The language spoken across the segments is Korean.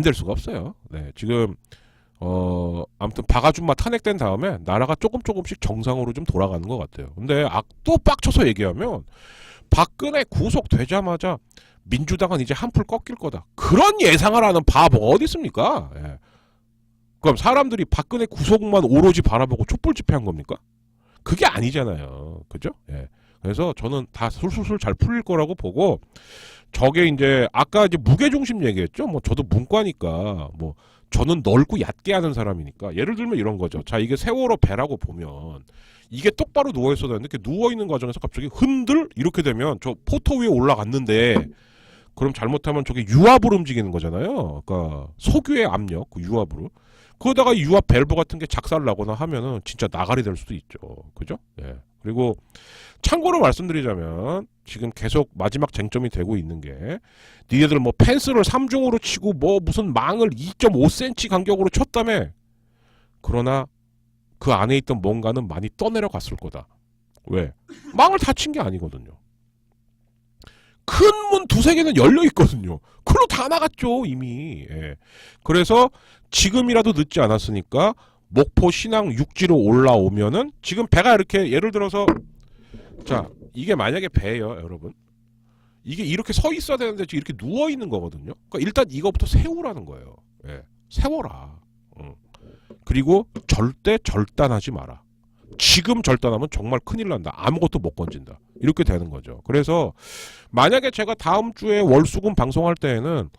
될 수가 없어요. 네, 지금 아무튼 박아준마 탄핵된 다음에 나라가 조금씩 정상으로 좀 돌아가는 것 같아요. 근데 또 빡쳐서 얘기하면 박근혜 구속되자마자 민주당은 이제 한풀 꺾일 거다. 그런 예상을 하는 바보가 어디 있습니까? 예. 그럼 사람들이 박근혜 구속만 오로지 바라보고 촛불 집회한 겁니까? 그게 아니잖아요. 그죠? 예. 그래서 저는 다 술술술 잘 풀릴 거라고 보고, 저게 이제 아까 이제 무게중심 얘기했죠. 뭐 저도 문과니까 뭐 저는 넓고 얕게 하는 사람이니까 예를 들면 이런 거죠. 자, 이게 세월호 배라고 보면 이게 똑바로 누워 있어야 되는데 이렇게 누워 있는 과정에서 갑자기 흔들 이렇게 되면 저 포터 위에 올라갔는데, 그럼 잘못하면 저게 유압으로 움직이는 거잖아요. 그러니까 석유의 압력, 그 유압으로. 그러다가 유압 밸브 같은 게 작살나거나 하면은 진짜 나가리 될 수도 있죠. 그죠? 예. 그리고 참고로 말씀드리자면 지금 계속 마지막 쟁점이 되고 있는 게, 니네들 뭐 펜스를 3중으로 치고 뭐 무슨 망을 2.5cm 간격으로 쳤다며. 그러나 그 안에 있던 뭔가는 많이 떠내려갔을 거다. 왜? 망을 다 친 게 아니거든요. 큰 문 두세 개는 열려 있거든요. 그걸로 다 나갔죠, 이미. 예. 그래서 지금이라도 늦지 않았으니까 목포 신항 육지로 올라오면은, 지금 배가 이렇게 예를 들어서, 자, 이게 만약에 배예요, 여러분. 이게 이렇게 서 있어야 되는데 지금 이렇게 누워 있는 거거든요. 그러니까 일단 이거부터 세우라는 거예요. 예. 세워라. 그리고 절대 절단하지 마라. 지금 절단하면 정말 큰일 난다. 아무것도 못 건진다. 이렇게 되는 거죠. 그래서 만약에 제가 다음 주에 월수금 방송할 때에는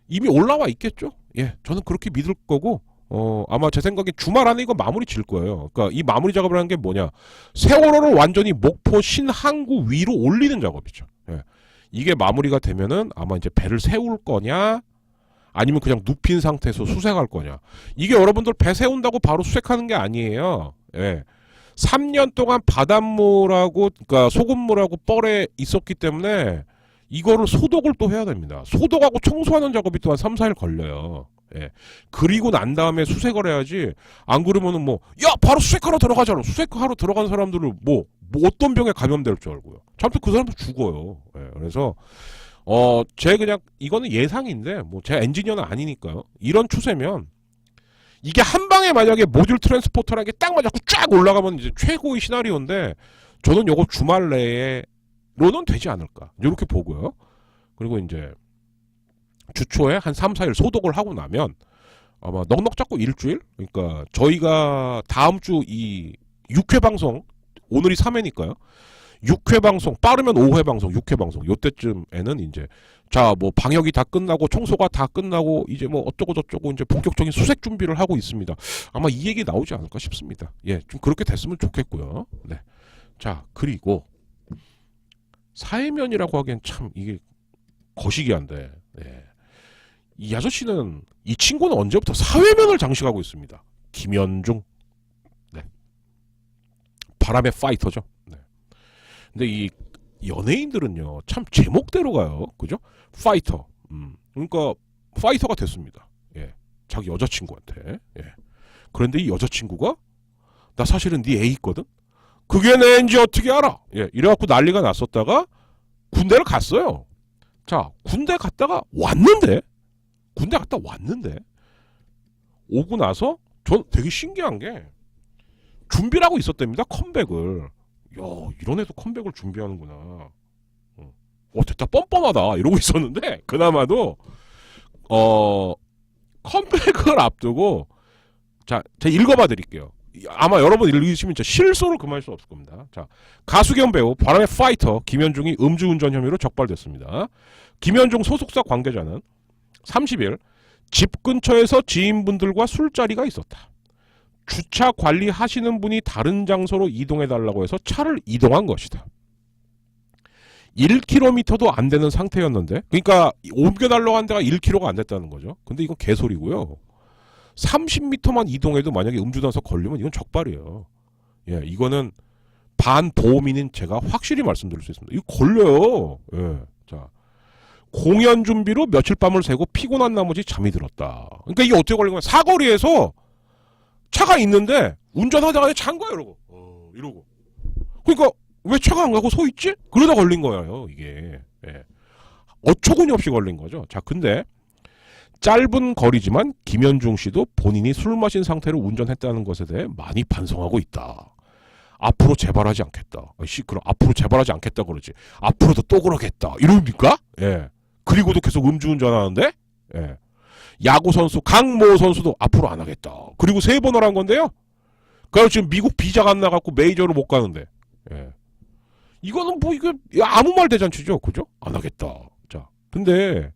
이미 올라와 있겠죠. 예, 저는 그렇게 믿을 거고, 아마 제 생각에 주말 안에 이거 마무리 질 거예요. 그러니까 이 마무리 작업을 하는 게 뭐냐, 세월호를 완전히 목포 신항구 위로 올리는 작업이죠. 예. 이게 마무리가 되면은 아마 이제 배를 세울 거냐, 아니면 그냥 눕힌 상태에서 수색할 거냐. 이게 여러분들 배 세운다고 바로 수색하는 게 아니에요. 예. 3년 동안 바닷물하고, 그러니까 소금물하고 뻘에 있었기 때문에 이거를 소독을 또 해야 됩니다. 소독하고 청소하는 작업이 또한 3, 4일 걸려요. 예. 그리고 난 다음에 수색을 해야지. 안 그러면은 뭐, 야, 바로 수색하러 들어가잖아. 수색하러 들어간 사람들을 뭐 어떤 병에 감염될 줄 알고요. 잠깐 그 사람도 죽어요. 예. 그래서, 제 그냥, 이거는 예상인데, 뭐, 제가 엔지니어는 아니니까요. 이런 추세면, 이게 한 방에 만약에 모듈 트랜스포터라는 게 딱 맞아서 쫙 올라가면 이제 최고의 시나리오인데, 저는 요거 주말 내로는 되지 않을까. 이렇게 보고요. 그리고 이제 주초에 한 3, 4일 소독을 하고 나면 아마 넉넉 잡고 일주일? 그러니까 저희가 다음 주 이 6회 방송, 오늘이 3회니까요. 6회 방송, 빠르면 5회 방송, 6회 방송, 요때쯤에는 이제, 자, 뭐, 방역이 다 끝나고, 청소가 다 끝나고, 이제 뭐, 어쩌고저쩌고, 이제 본격적인 수색 준비를 하고 있습니다. 아마 이 얘기 나오지 않을까 싶습니다. 예, 좀 그렇게 됐으면 좋겠고요. 네. 자, 그리고, 사회면이라고 하기엔 참, 이게, 거시기한데, 예. 이 아저씨는, 이 친구는 언제부터 사회면을 장식하고 있습니다. 김현중. 네. 바람의 파이터죠. 네. 근데 이 연예인들은요, 참 제목대로 가요. 그죠? 파이터. 그러니까 파이터가 됐습니다. 예. 자기 여자친구한테. 예. 그런데 이 여자친구가, 나 사실은 네 애 있거든. 그게 내 애인지 어떻게 알아? 예. 이래갖고 난리가 났었다가 군대를 갔어요. 자, 군대 갔다가 왔는데, 오고 나서 전 되게 신기한 게, 준비를 하고 있었답니다. 컴백을. 야, 이런 애도 컴백을 준비하는구나. 됐다, 뻔뻔하다. 이러고 있었는데, 그나마도, 컴백을 앞두고, 자, 제가 읽어봐 드릴게요. 아마 여러분 읽으시면 진짜 실소를 금할 수 없을 겁니다. 자, 가수 겸 배우, 바람의 파이터, 김현중이 음주운전 혐의로 적발됐습니다. 김현중 소속사 관계자는 30일, 집 근처에서 지인분들과 술자리가 있었다. 주차 관리하시는 분이 다른 장소로 이동해달라고 해서 차를 이동한 것이다. 1km도 안 되는 상태였는데, 그러니까 옮겨달라고 한 데가 1km가 안 됐다는 거죠. 근데 이건 개소리고요. 30m만 이동해도 만약에 음주단서 걸리면 이건 적발이에요. 예, 이거는 반보험인인 제가 확실히 말씀드릴 수 있습니다. 이거 걸려요. 예, 자, 공연 준비로 며칠 밤을 새고 피곤한 나머지 잠이 들었다. 그러니까 이게 어떻게 걸린 거야? 사거리에서 차가 있는데 운전하다가 잔 거야, 이러고. 그러니까 왜 차가 안 가고 서 있지? 그러다 걸린 거예요, 이게. 예. 어처구니 없이 걸린 거죠. 자, 근데 짧은 거리지만 김현중 씨도 본인이 술 마신 상태로 운전했다는 것에 대해 많이 반성하고 있다. 앞으로 재발하지 않겠다. 그럼 앞으로 재발하지 않겠다 그러지. 앞으로도 또 그러겠다. 이럽니까? 예. 그리고도 계속 음주운전하는데, 예. 야구 선수 강모 선수도 앞으로 안 하겠다. 그리고 3번을 한 건데요. 그래서 지금 미국 비자가 안 나갖고 메이저로 못 가는데, 예. 이거는 뭐 이거 아무 말 대잔치죠, 그죠? 안 하겠다. 자, 근데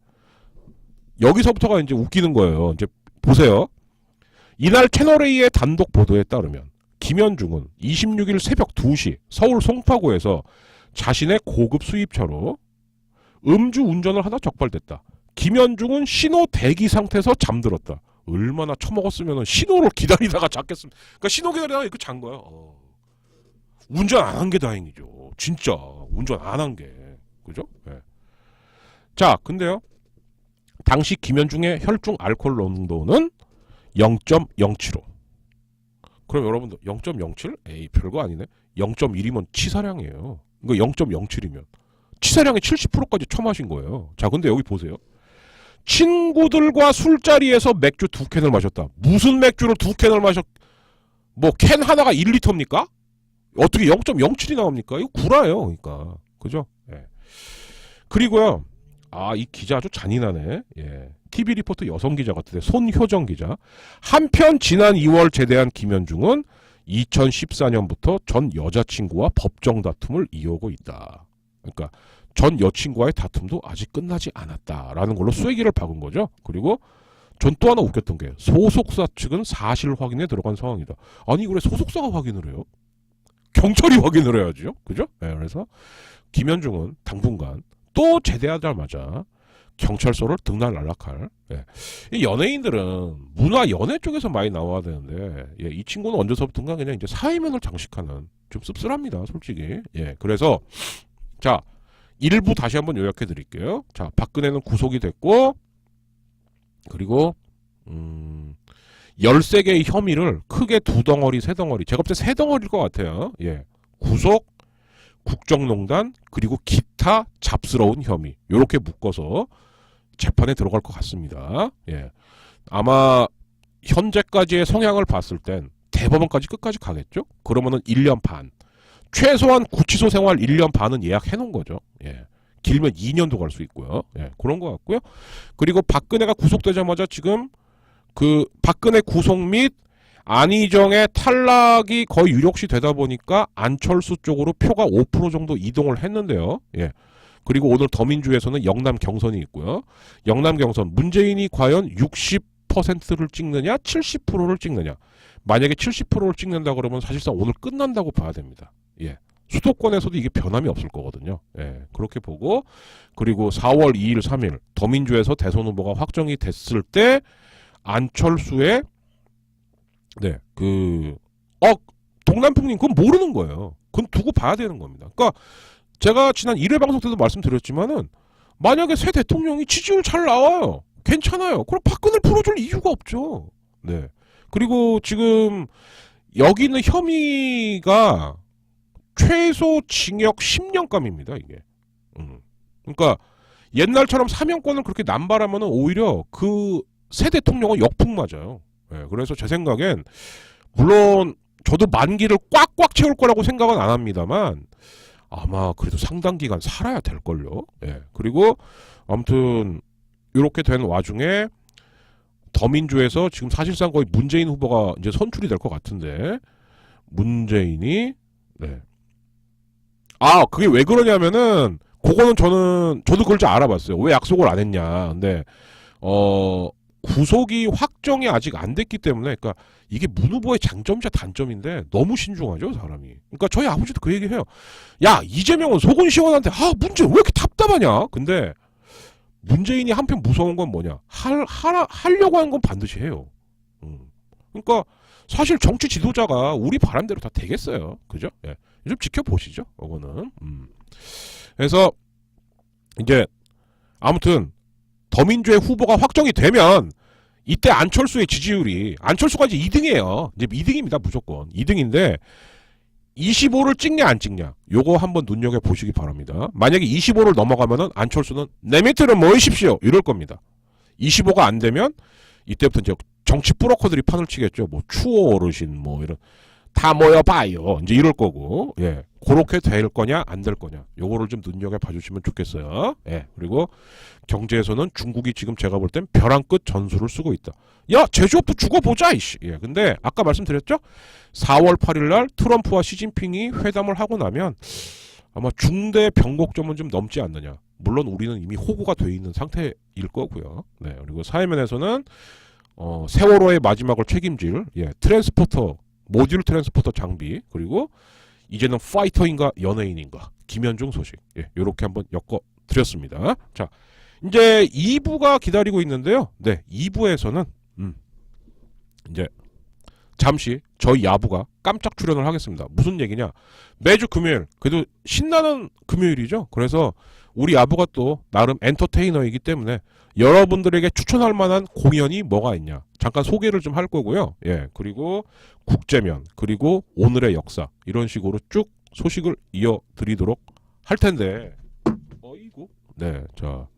여기서부터가 이제 웃기는 거예요. 이제 보세요. 이날 채널A의 단독 보도에 따르면 김현중은 26일 새벽 2시 서울 송파구에서 자신의 고급 수입차로 음주 운전을 하다 적발됐다. 김현중은 신호 대기 상태에서 잠들었다. 얼마나 처먹었으면 신호를 기다리다가 잤겠습니까? 그러니까 신호 기다리다가 이렇게 잔 거야. 운전 안 한 게 다행이죠. 진짜 운전 안 한 게. 그죠? 네. 자, 근데요. 당시 김현중의 혈중 알코올 농도는 0.075. 그럼 여러분들 0.07? 에이 별거 아니네. 0.1이면 치사량이에요. 이거 0.07이면 치사량의 70%까지 처마신 거예요. 자, 근데 여기 보세요. 친구들과 술자리에서 맥주 2캔을 마셨다. 무슨 맥주를 2캔을 마셨? 뭐 캔 하나가 1리터입니까? 어떻게 0.07이 나옵니까? 이거 구라예요. 그러니까. 그죠? 예. 그리고요. 이 기자 아주 잔인하네. 예. TV 리포터 여성 기자 같은데 손효정 기자. 한편 지난 2월 제대한 김현중은 2014년부터 전 여자친구와 법정 다툼을 이어오고 있다. 그러니까 전 여친과의 다툼도 아직 끝나지 않았다라는 걸로 쐐기를 박은 거죠. 그리고 전 또 하나 웃겼던 게 소속사 측은 사실 확인에 들어간 상황이다. 아니 그래 소속사가 확인을 해요? 경찰이 확인을 해야죠. 그죠? 네, 그래서 김현중은 당분간 또 제대하자마자 경찰서를 등락할. 예. 이 연예인들은 문화 연예 쪽에서 많이 나와야 되는데 예, 이 친구는 언제서부턴가 그냥 이제 사회면을 장식하는 좀 씁쓸합니다, 솔직히. 예, 그래서 자 일부 다시 한번 요약해 드릴게요. 자, 박근혜는 구속이 됐고 그리고 13개의 혐의를 크게 2덩어리, 3덩어리. 제가 볼 때 3덩어리일 것 같아요. 예. 구속, 국정농단, 그리고 기타 잡스러운 혐의. 요렇게 묶어서 재판에 들어갈 것 같습니다. 예. 아마 현재까지의 성향을 봤을 땐 대법원까지 끝까지 가겠죠? 그러면은 1년 반. 최소한 구치소 생활 1년 반은 예약해 놓은 거죠. 예. 길면 2년도 갈 수 있고요. 예. 그런 것 같고요. 그리고 박근혜가 구속되자마자 지금 그 박근혜 구속 및 안희정의 탈락이 거의 유력시 되다 보니까 안철수 쪽으로 표가 5% 정도 이동을 했는데요. 예. 그리고 오늘 더민주에서는 영남 경선이 있고요. 영남 경선 문재인이 과연 60%를 찍느냐 70%를 찍느냐. 만약에 70%를 찍는다 그러면 사실상 오늘 끝난다고 봐야 됩니다. 예. 수도권에서도 이게 변함이 없을 거거든요. 예. 그렇게 보고 그리고 4월 2일 3일 더민주에서 대선 후보가 확정이 됐을 때 안철수의 동남풍님 그건 모르는 거예요. 그건 두고 봐야 되는 겁니다. 그러니까 제가 지난 1회 방송 때도 말씀드렸지만은 만약에 새 대통령이 지지율 잘 나와요. 괜찮아요. 그럼 박근혜를 풀어줄 이유가 없죠. 네. 그리고 지금 여기 있는 혐의가 최소 징역 10년감입니다. 이게. 그러니까 옛날처럼 사면권을 그렇게 남발하면은 오히려 그 새 대통령은 역풍 맞아요. 네, 그래서 제 생각엔 물론 저도 만기를 꽉꽉 채울 거라고 생각은 안 합니다만 아마 그래도 상당 기간 살아야 될걸요. 네, 그리고 아무튼 이렇게 된 와중에 더민주에서 지금 사실상 거의 문재인 후보가 이제 선출이 될 것 같은데 문재인이 그게 왜 그러냐면은 그거는 저도 그걸 좀 알아봤어요. 왜 약속을 안 했냐. 근데 구속이 확정이 아직 안 됐기 때문에 그러니까 이게 문 후보의 장점이자 단점인데 너무 신중하죠 사람이. 그러니까 저희 아버지도 그 얘기해요. 야 이재명은 속은 시원한데 문재인 왜 이렇게 답답하냐. 근데 문재인이 한편 무서운 건 뭐냐. 하려고 하는 건 반드시 해요. 그러니까 사실 정치 지도자가 우리 바람대로 다 되겠어요. 그죠? 예. 좀 지켜보시죠. 이거는. 그래서 이제 아무튼 더민주의 후보가 확정이 되면 이때 안철수의 지지율이 안철수가 이제 2등이에요. 이제 2등입니다. 무조건 2등인데 25를 찍냐 안 찍냐 요거 한번 눈여겨보시기 바랍니다. 만약에 25를 넘어가면은 안철수는 내 밑으로 모이십시오 이럴 겁니다. 25가 안 되면 이때부터 이제 정치 브로커들이 판을 치겠죠. 뭐 추호 어르신 뭐 이런 다 모여봐요. 이제 이럴 거고, 예, 그렇게 될 거냐 안 될 거냐, 요거를 좀 눈여겨 봐주시면 좋겠어요. 예, 그리고 경제에서는 중국이 지금 제가 볼 땐 벼랑 끝 전술을 쓰고 있다. 야, 제조업도 죽어보자 이씨. 예, 근데 아까 말씀드렸죠. 4월 8일 날 트럼프와 시진핑이 회담을 하고 나면 아마 중대 변곡점은 좀 넘지 않느냐. 물론 우리는 이미 호구가 돼 있는 상태일 거고요. 네, 그리고 사회면에서는 세월호의 마지막을 책임질, 예, 트랜스포터, 모듈 트랜스포터 장비, 그리고 이제는 파이터인가 연예인인가 김현중 소식, 예, 요렇게 한번 엮어 드렸습니다. 자, 이제 2부가 기다리고 있는데요. 네, 2부에서는 이제 잠시 저희 야부가 깜짝 출연을 하겠습니다. 무슨 얘기냐? 매주 금요일, 그래도 신나는 금요일이죠. 그래서 우리 야부가 또 나름 엔터테이너이기 때문에 여러분들에게 추천할 만한 공연이 뭐가 있냐, 잠깐 소개를 좀 할 거고요. 예, 그리고 국제면, 그리고 오늘의 역사, 이런 식으로 쭉 소식을 이어드리도록 할 텐데, 어이구, 네, 자,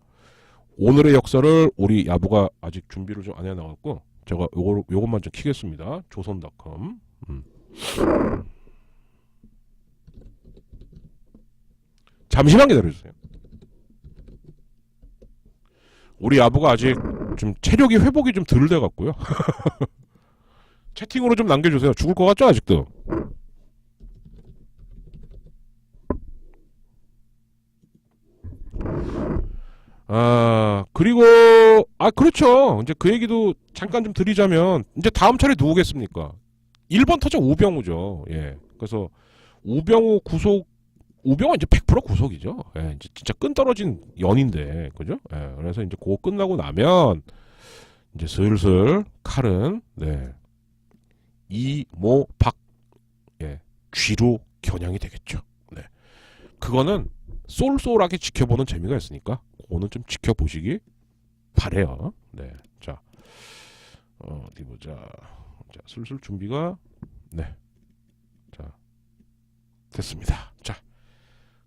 오늘의 역사를 우리 야부가 아직 준비를 좀 안 해나갔고, 제가 요것만 좀 키겠습니다. 조선닷컴. 잠시만 기다려주세요. 우리 아부가 아직 좀 체력이 회복이 좀 덜 돼갖고요. 채팅으로 좀 남겨주세요. 죽을 것 같죠 아직도? 그리고 그렇죠. 이제 그 얘기도 잠깐 좀 드리자면, 이제 다음 차례 누구겠습니까? 1번 타자 우병우죠. 예. 그래서 우병우 구속, 우병우는 이제 100% 구속이죠. 예. 이제 진짜 끈 떨어진 연인데, 그죠? 예. 그래서 이제 그거 끝나고 나면 이제 슬슬 칼은, 네, 이모 박, 예, 쥐로 겨냥이 되겠죠. 네. 그거는 쏠쏠하게 지켜보는 재미가 있으니까 그거는 좀 지켜보시기 바래요. 네, 자, 어디 보자. 자, 슬슬 준비가, 네, 자, 됐습니다. 자,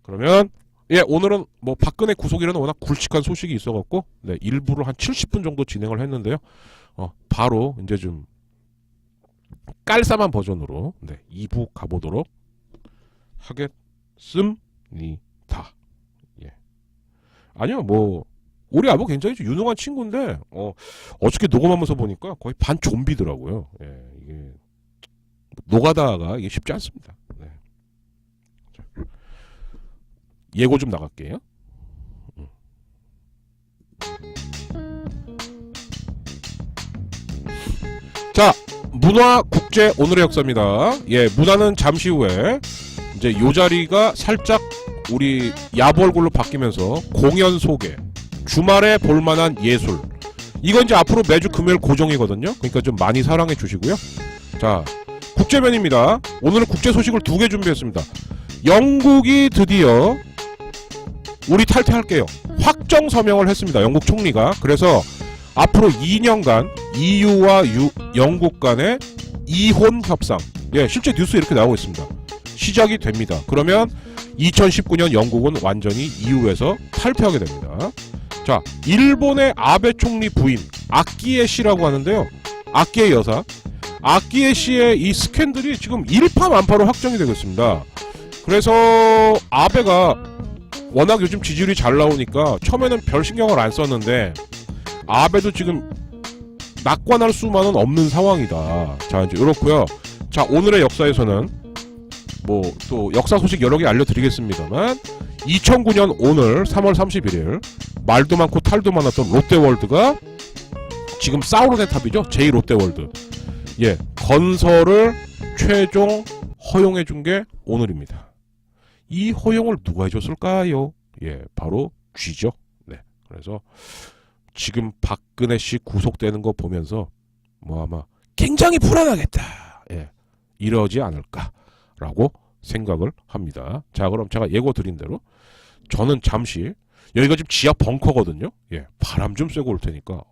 그러면 예, 오늘은 뭐 박근혜 구속이라는 워낙 굵직한 소식이 있어갖고, 네, 일부를 한 70분 정도 진행을 했는데요. 바로 이제 좀 깔쌈한 버전으로, 네, 2부 가보도록 하겠습니다. 예. 아니요, 뭐 우리 아버 굉장히 좀 유능한 친구인데, 어저께 녹음하면서 보니까 거의 반 좀비더라고요. 예, 이게 노가다가 이게 쉽지 않습니다. 네. 자, 예고 좀 나갈게요. 자, 문화 국제 오늘의 역사입니다. 예, 문화는 잠시 후에 이제 요 자리가 살짝 우리 야부 얼굴로 바뀌면서 공연 소개, 주말에 볼만한 예술, 이건 이제 앞으로 매주 금요일 고정이거든요. 그러니까 좀 많이 사랑해 주시고요. 자, 국제면입니다. 오늘은 국제 소식을 2개 준비했습니다. 영국이 드디어 우리 탈퇴할게요, 확정 서명을 했습니다. 영국 총리가. 그래서 앞으로 2년간 EU와 영국 간의 이혼 협상, 예, 실제 뉴스에 이렇게 나오고 있습니다. 시작이 됩니다. 그러면 2019년 영국은 완전히 EU에서 탈퇴하게 됩니다. 자, 일본의 아베 총리 부인 아키에 씨라고 하는데요. 아키에 여사, 아키에 씨의 이 스캔들이 지금 일파만파로 확정이 되고 있습니다. 그래서 아베가 워낙 요즘 지지율이 잘 나오니까 처음에는 별 신경을 안 썼는데, 아베도 지금 낙관할 수만은 없는 상황이다. 자, 이제 이렇고요. 자, 오늘의 역사에서는 뭐 또 역사 소식 여러 개 알려드리겠습니다만, 2009년 오늘 3월 31일 말도 많고 탈도 많았던 롯데월드가, 지금 사우론의 탑이죠, 제2롯데월드, 예, 건설을 최종 허용해준 게 오늘입니다. 이 허용을 누가 해줬을까요? 예, 바로 쥐죠. 네, 그래서 지금 박근혜 씨 구속되는 거 보면서 뭐 아마 굉장히 불안하겠다, 예, 이러지 않을까라고 생각을 합니다. 자, 그럼 제가 예고 드린 대로 저는 잠시, 여기가 지금 지하 벙커거든요. 예, 바람 좀 쐬고 올 테니까.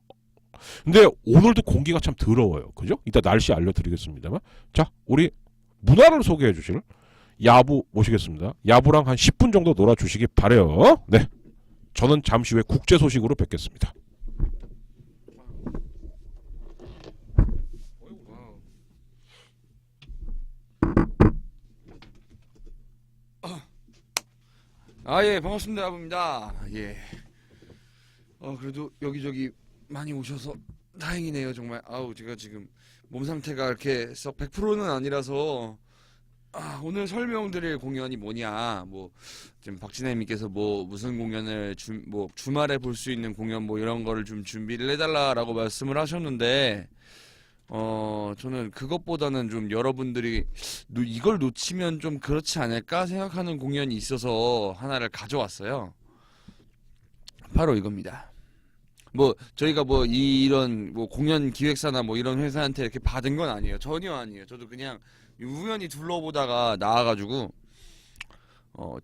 근데 오늘도 공기가 참 더러워요. 그죠? 이따 날씨 알려드리겠습니다만. 자, 우리 문화를 소개해 주실 야부 모시겠습니다. 야부랑 한 10분 정도 놀아주시기 바래요. 네, 저는 잠시 후에 국제 소식으로 뵙겠습니다. 예, 반갑습니다. 아부입니다. 예. 그래도 여기저기 많이 오셔서 다행이네요, 정말. 제가 지금 몸 상태가 이렇게 썩 100%는 아니라서, 오늘 설명드릴 공연이 뭐냐, 지금 박진혜님께서 무슨 공연을 주말에 볼 수 있는 공연 이런 거를 좀 준비를 해달라라고 말씀을 하셨는데, 저는 그것보다는 좀 여러분들이 이걸 놓치면 좀 그렇지 않을까 생각하는 공연이 있어서 하나를 가져왔어요. 바로 이겁니다. 저희가 이런 공연 기획사나 이런 회사한테 이렇게 받은 건 아니에요. 전혀 아니에요. 저도 그냥 우연히 둘러보다가 나와가지고,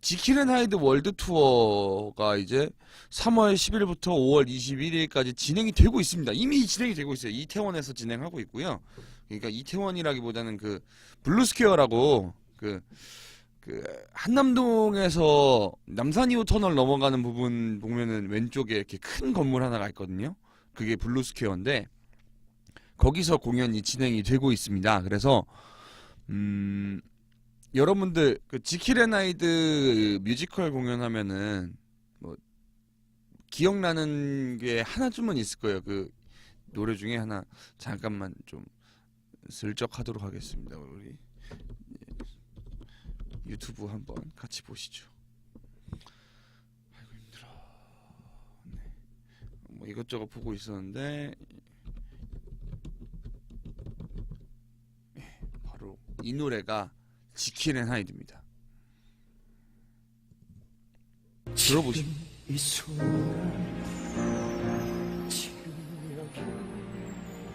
지킬 앤 하이드 월드 투어가 이제 3월 10일부터 5월 21일까지 진행이 되고 있습니다. 이미 진행이 되고 있어요. 이태원에서 진행하고 있고요. 그러니까 이태원이라기보다는 그 블루스퀘어라고 그 한남동에서 남산 2호 터널 넘어가는 부분 보면은 왼쪽에 이렇게 큰 건물 하나가 있거든요. 그게 블루스퀘어인데 거기서 공연이 진행이 되고 있습니다. 그래서 여러분들 지킬 앤 하이드 뮤지컬 공연하면은 기억나는 게 하나쯤은 있을 거예요. 그 노래 중에 하나 잠깐만 좀 슬쩍 하도록 하겠습니다. 우리 유튜브 한번 같이 보시죠. 아이고 힘들어. 네. 이것저것 보고 있었는데 바로 이 노래가 지킬 앤 하이드입니다. 들어보시죠.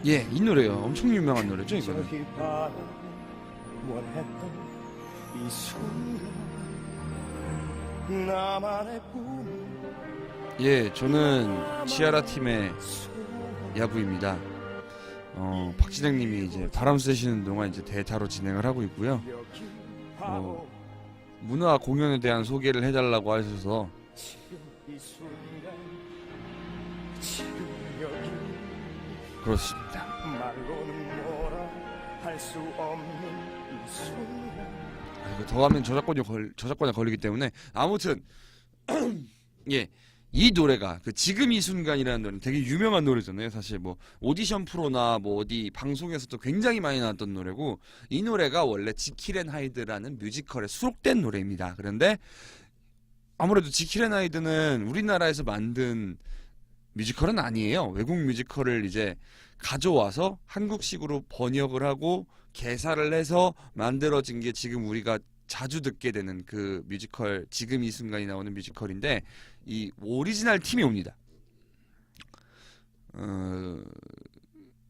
예, 이 노래요. 엄청 유명한 노래죠, 이거는. 예, 저는 치아라 팀의 야부입니다. 박진행님이 이제 바람 쐬시는 동안 이제 대타로 진행을 하고 있고요. 문화 공연에 대한 소개를 해달라고 하셔서 그렇습니다. 이거 더 하면 저작권에 걸리기 때문에 아무튼 예. 이 노래가 지금 이 순간이라는 노래는 되게 유명한 노래잖아요. 사실 오디션 프로나 어디 방송에서도 굉장히 많이 나왔던 노래고 이 노래가 원래 지킬 앤 하이드라는 뮤지컬에 수록된 노래입니다. 그런데 아무래도 지킬 앤 하이드는 우리나라에서 만든 뮤지컬은 아니에요. 외국 뮤지컬을 이제 가져와서 한국식으로 번역을 하고 개사를 해서 만들어진 게 지금 우리가 자주 듣게 되는 그 뮤지컬 지금 이 순간이 나오는 뮤지컬인데 이 오리지널 팀이 옵니다.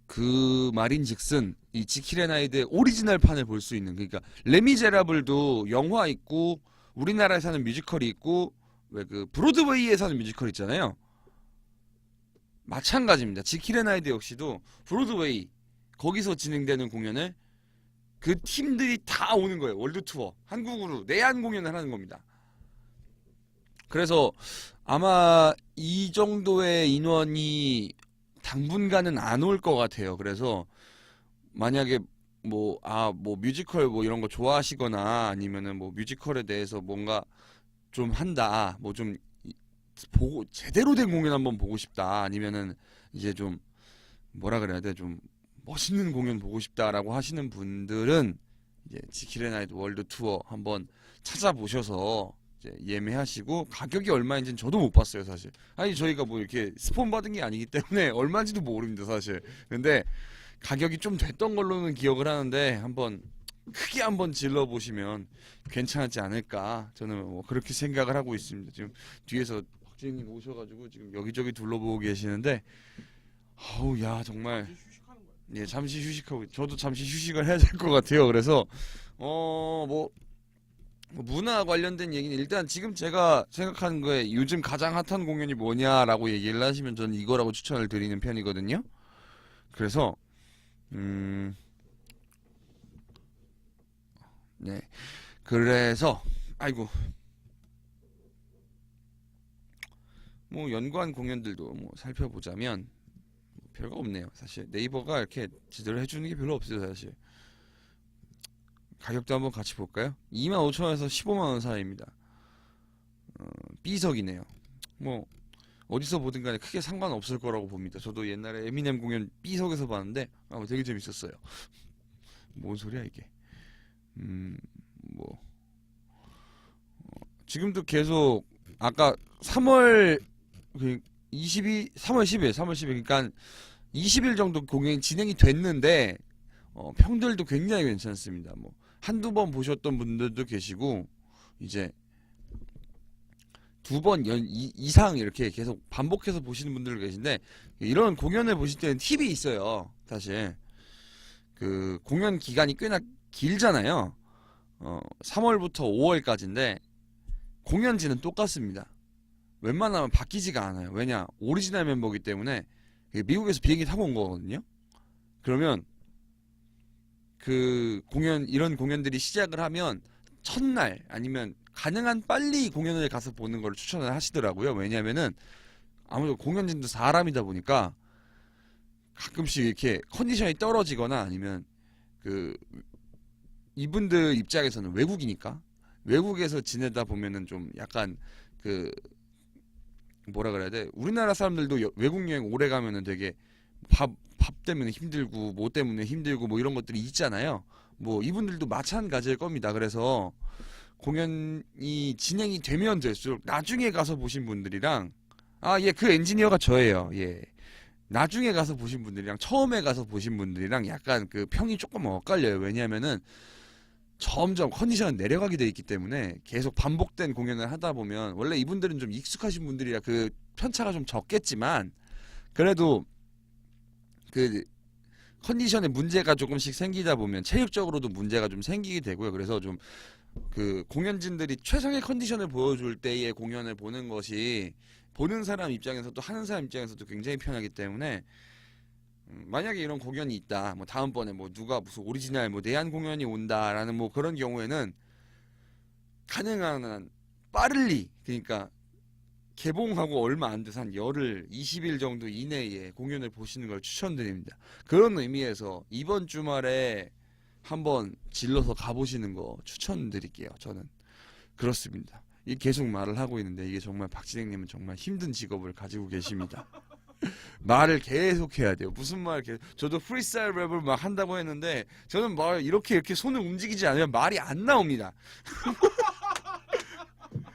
그 말인즉슨 이 지킬 앤 하이드의 오리지널 판을 볼 수 있는 그러니까 레미제라블도 영화 있고 우리나라에서 하는 뮤지컬이 있고 왜 브로드웨이에서 하는 뮤지컬 있잖아요. 마찬가지입니다. 지킬 앤 하이드 역시도 브로드웨이 거기서 진행되는 공연을 그 팀들이 다 오는 거예요. 월드 투어 한국으로 내한 공연을 하는 겁니다. 그래서 아마 이 정도의 인원이 당분간은 안 올 것 같아요. 그래서 만약에 뮤지컬 이런 거 좋아하시거나 아니면은 뮤지컬에 대해서 뭔가 좀 한다, 좀 보고 제대로 된 공연 한번 보고 싶다, 아니면은 이제 좀 뭐라 그래야 돼, 좀 멋있는 공연 보고 싶다라고 하시는 분들은 이제 지킬 앤 하이드 월드 투어 한번 찾아보셔서 이제 예매하시고 가격이 얼마인지는 저도 못 봤어요, 사실. 아니 저희가 이렇게 스폰 받은 게 아니기 때문에 얼마인지도 모릅니다, 사실. 근데 가격이 좀 됐던 걸로는 기억을 하는데 크게 한번 질러 보시면 괜찮지 않을까 저는 그렇게 생각을 하고 있습니다. 지금 뒤에서 박진님 오셔가지고 지금 여기저기 둘러보고 계시는데 아우 야 정말 예 잠시 휴식하고 저도 잠시 휴식을 해야 될 것 같아요. 그래서 문화 관련된 얘기는 일단 지금 제가 생각하는 거에 요즘 가장 핫한 공연이 뭐냐라고 얘기를 하시면 저는 이거라고 추천을 드리는 편이거든요. 그래서 네 그래서 아이고 연관 공연들도 살펴보자면 별거 없네요. 사실 네이버가 이렇게 제대로 해주는 게 별로 없어요. 사실 가격도 한번 같이 볼까요? 25,000원에서 15만원 사이입니다. B석이네요. 뭐 어디서 보든 간에 크게 상관없을 거라고 봅니다. 저도 옛날에 에미넴 공연 B석에서 봤는데 되게 재밌었어요. 뭔 소리야 이게. 뭐 지금도 계속 아까 3월 10일 그러니까 20일 정도 공연이 진행이 됐는데 평들도 굉장히 괜찮습니다. 뭐 한두 번 보셨던 분들도 계시고 이제 두 번 이상 이렇게 계속 반복해서 보시는 분들 계신데 이런 공연을 보실 때는 팁이 있어요. 사실 그 공연 기간이 꽤나 길잖아요. 3월부터 5월까지인데 공연지는 똑같습니다. 웬만하면 바뀌지가 않아요. 왜냐? 오리지널 멤버이기 때문에 미국에서 비행기 타고 온 거거든요. 그러면 그 공연 이런 공연들이 시작을 하면 첫날 아니면 가능한 빨리 공연을 가서 보는 걸 추천을 하시더라고요. 왜냐면은 아무래도 공연진도 사람이다 보니까 가끔씩 이렇게 컨디션이 떨어지거나 아니면 그 이분들 입장에서는 외국이니까 외국에서 지내다 보면은 좀 약간 그 뭐라 그래야 돼? 우리나라 사람들도 외국 여행 오래 가면은 되게 밥 때문에 힘들고 뭐 때문에 힘들고 뭐 이런 것들이 있잖아요. 뭐 이분들도 마찬가지일 겁니다. 그래서 공연이 진행이 되면 될수록 나중에 가서 보신 분들이랑 그 엔지니어가 저예요. 예. 나중에 가서 보신 분들이랑 처음에 가서 보신 분들이랑 약간 그 평이 조금 엇갈려요. 왜냐하면은 점점 컨디션은 내려가게 돼 있기 때문에 계속 반복된 공연을 하다 보면 원래 이분들은 좀 익숙하신 분들이라 그 편차가 좀 적겠지만 그래도 그 컨디션에 문제가 조금씩 생기다 보면 체력적으로도 문제가 좀 생기게 되고요. 그래서 좀 그 공연진들이 최상의 컨디션을 보여줄 때의 공연을 보는 것이 보는 사람 입장에서도 하는 사람 입장에서도 굉장히 편하기 때문에 만약에 이런 공연이 있다. 뭐 다음번에 뭐 누가 무슨 오리지널 뭐 내한 공연이 온다라는 뭐 그런 경우에는 가능한 한 빠르리 그러니까 개봉하고 얼마 안 돼서 한 열흘 20일 정도 이내에 공연을 보시는 걸 추천드립니다. 그런 의미에서 이번 주말에 한번 질러서 가보시는 거 추천드릴게요. 저는 그렇습니다. 이 계속 말을 하고 있는데 이게 정말 박진행님은 정말 힘든 직업을 가지고 계십니다. 말을 계속 해야 돼요. 무슨 말 계속 저도 프리스타일 랩을 막 한다고 했는데 저는 말 이렇게 손을 움직이지 않으면 말이 안 나옵니다.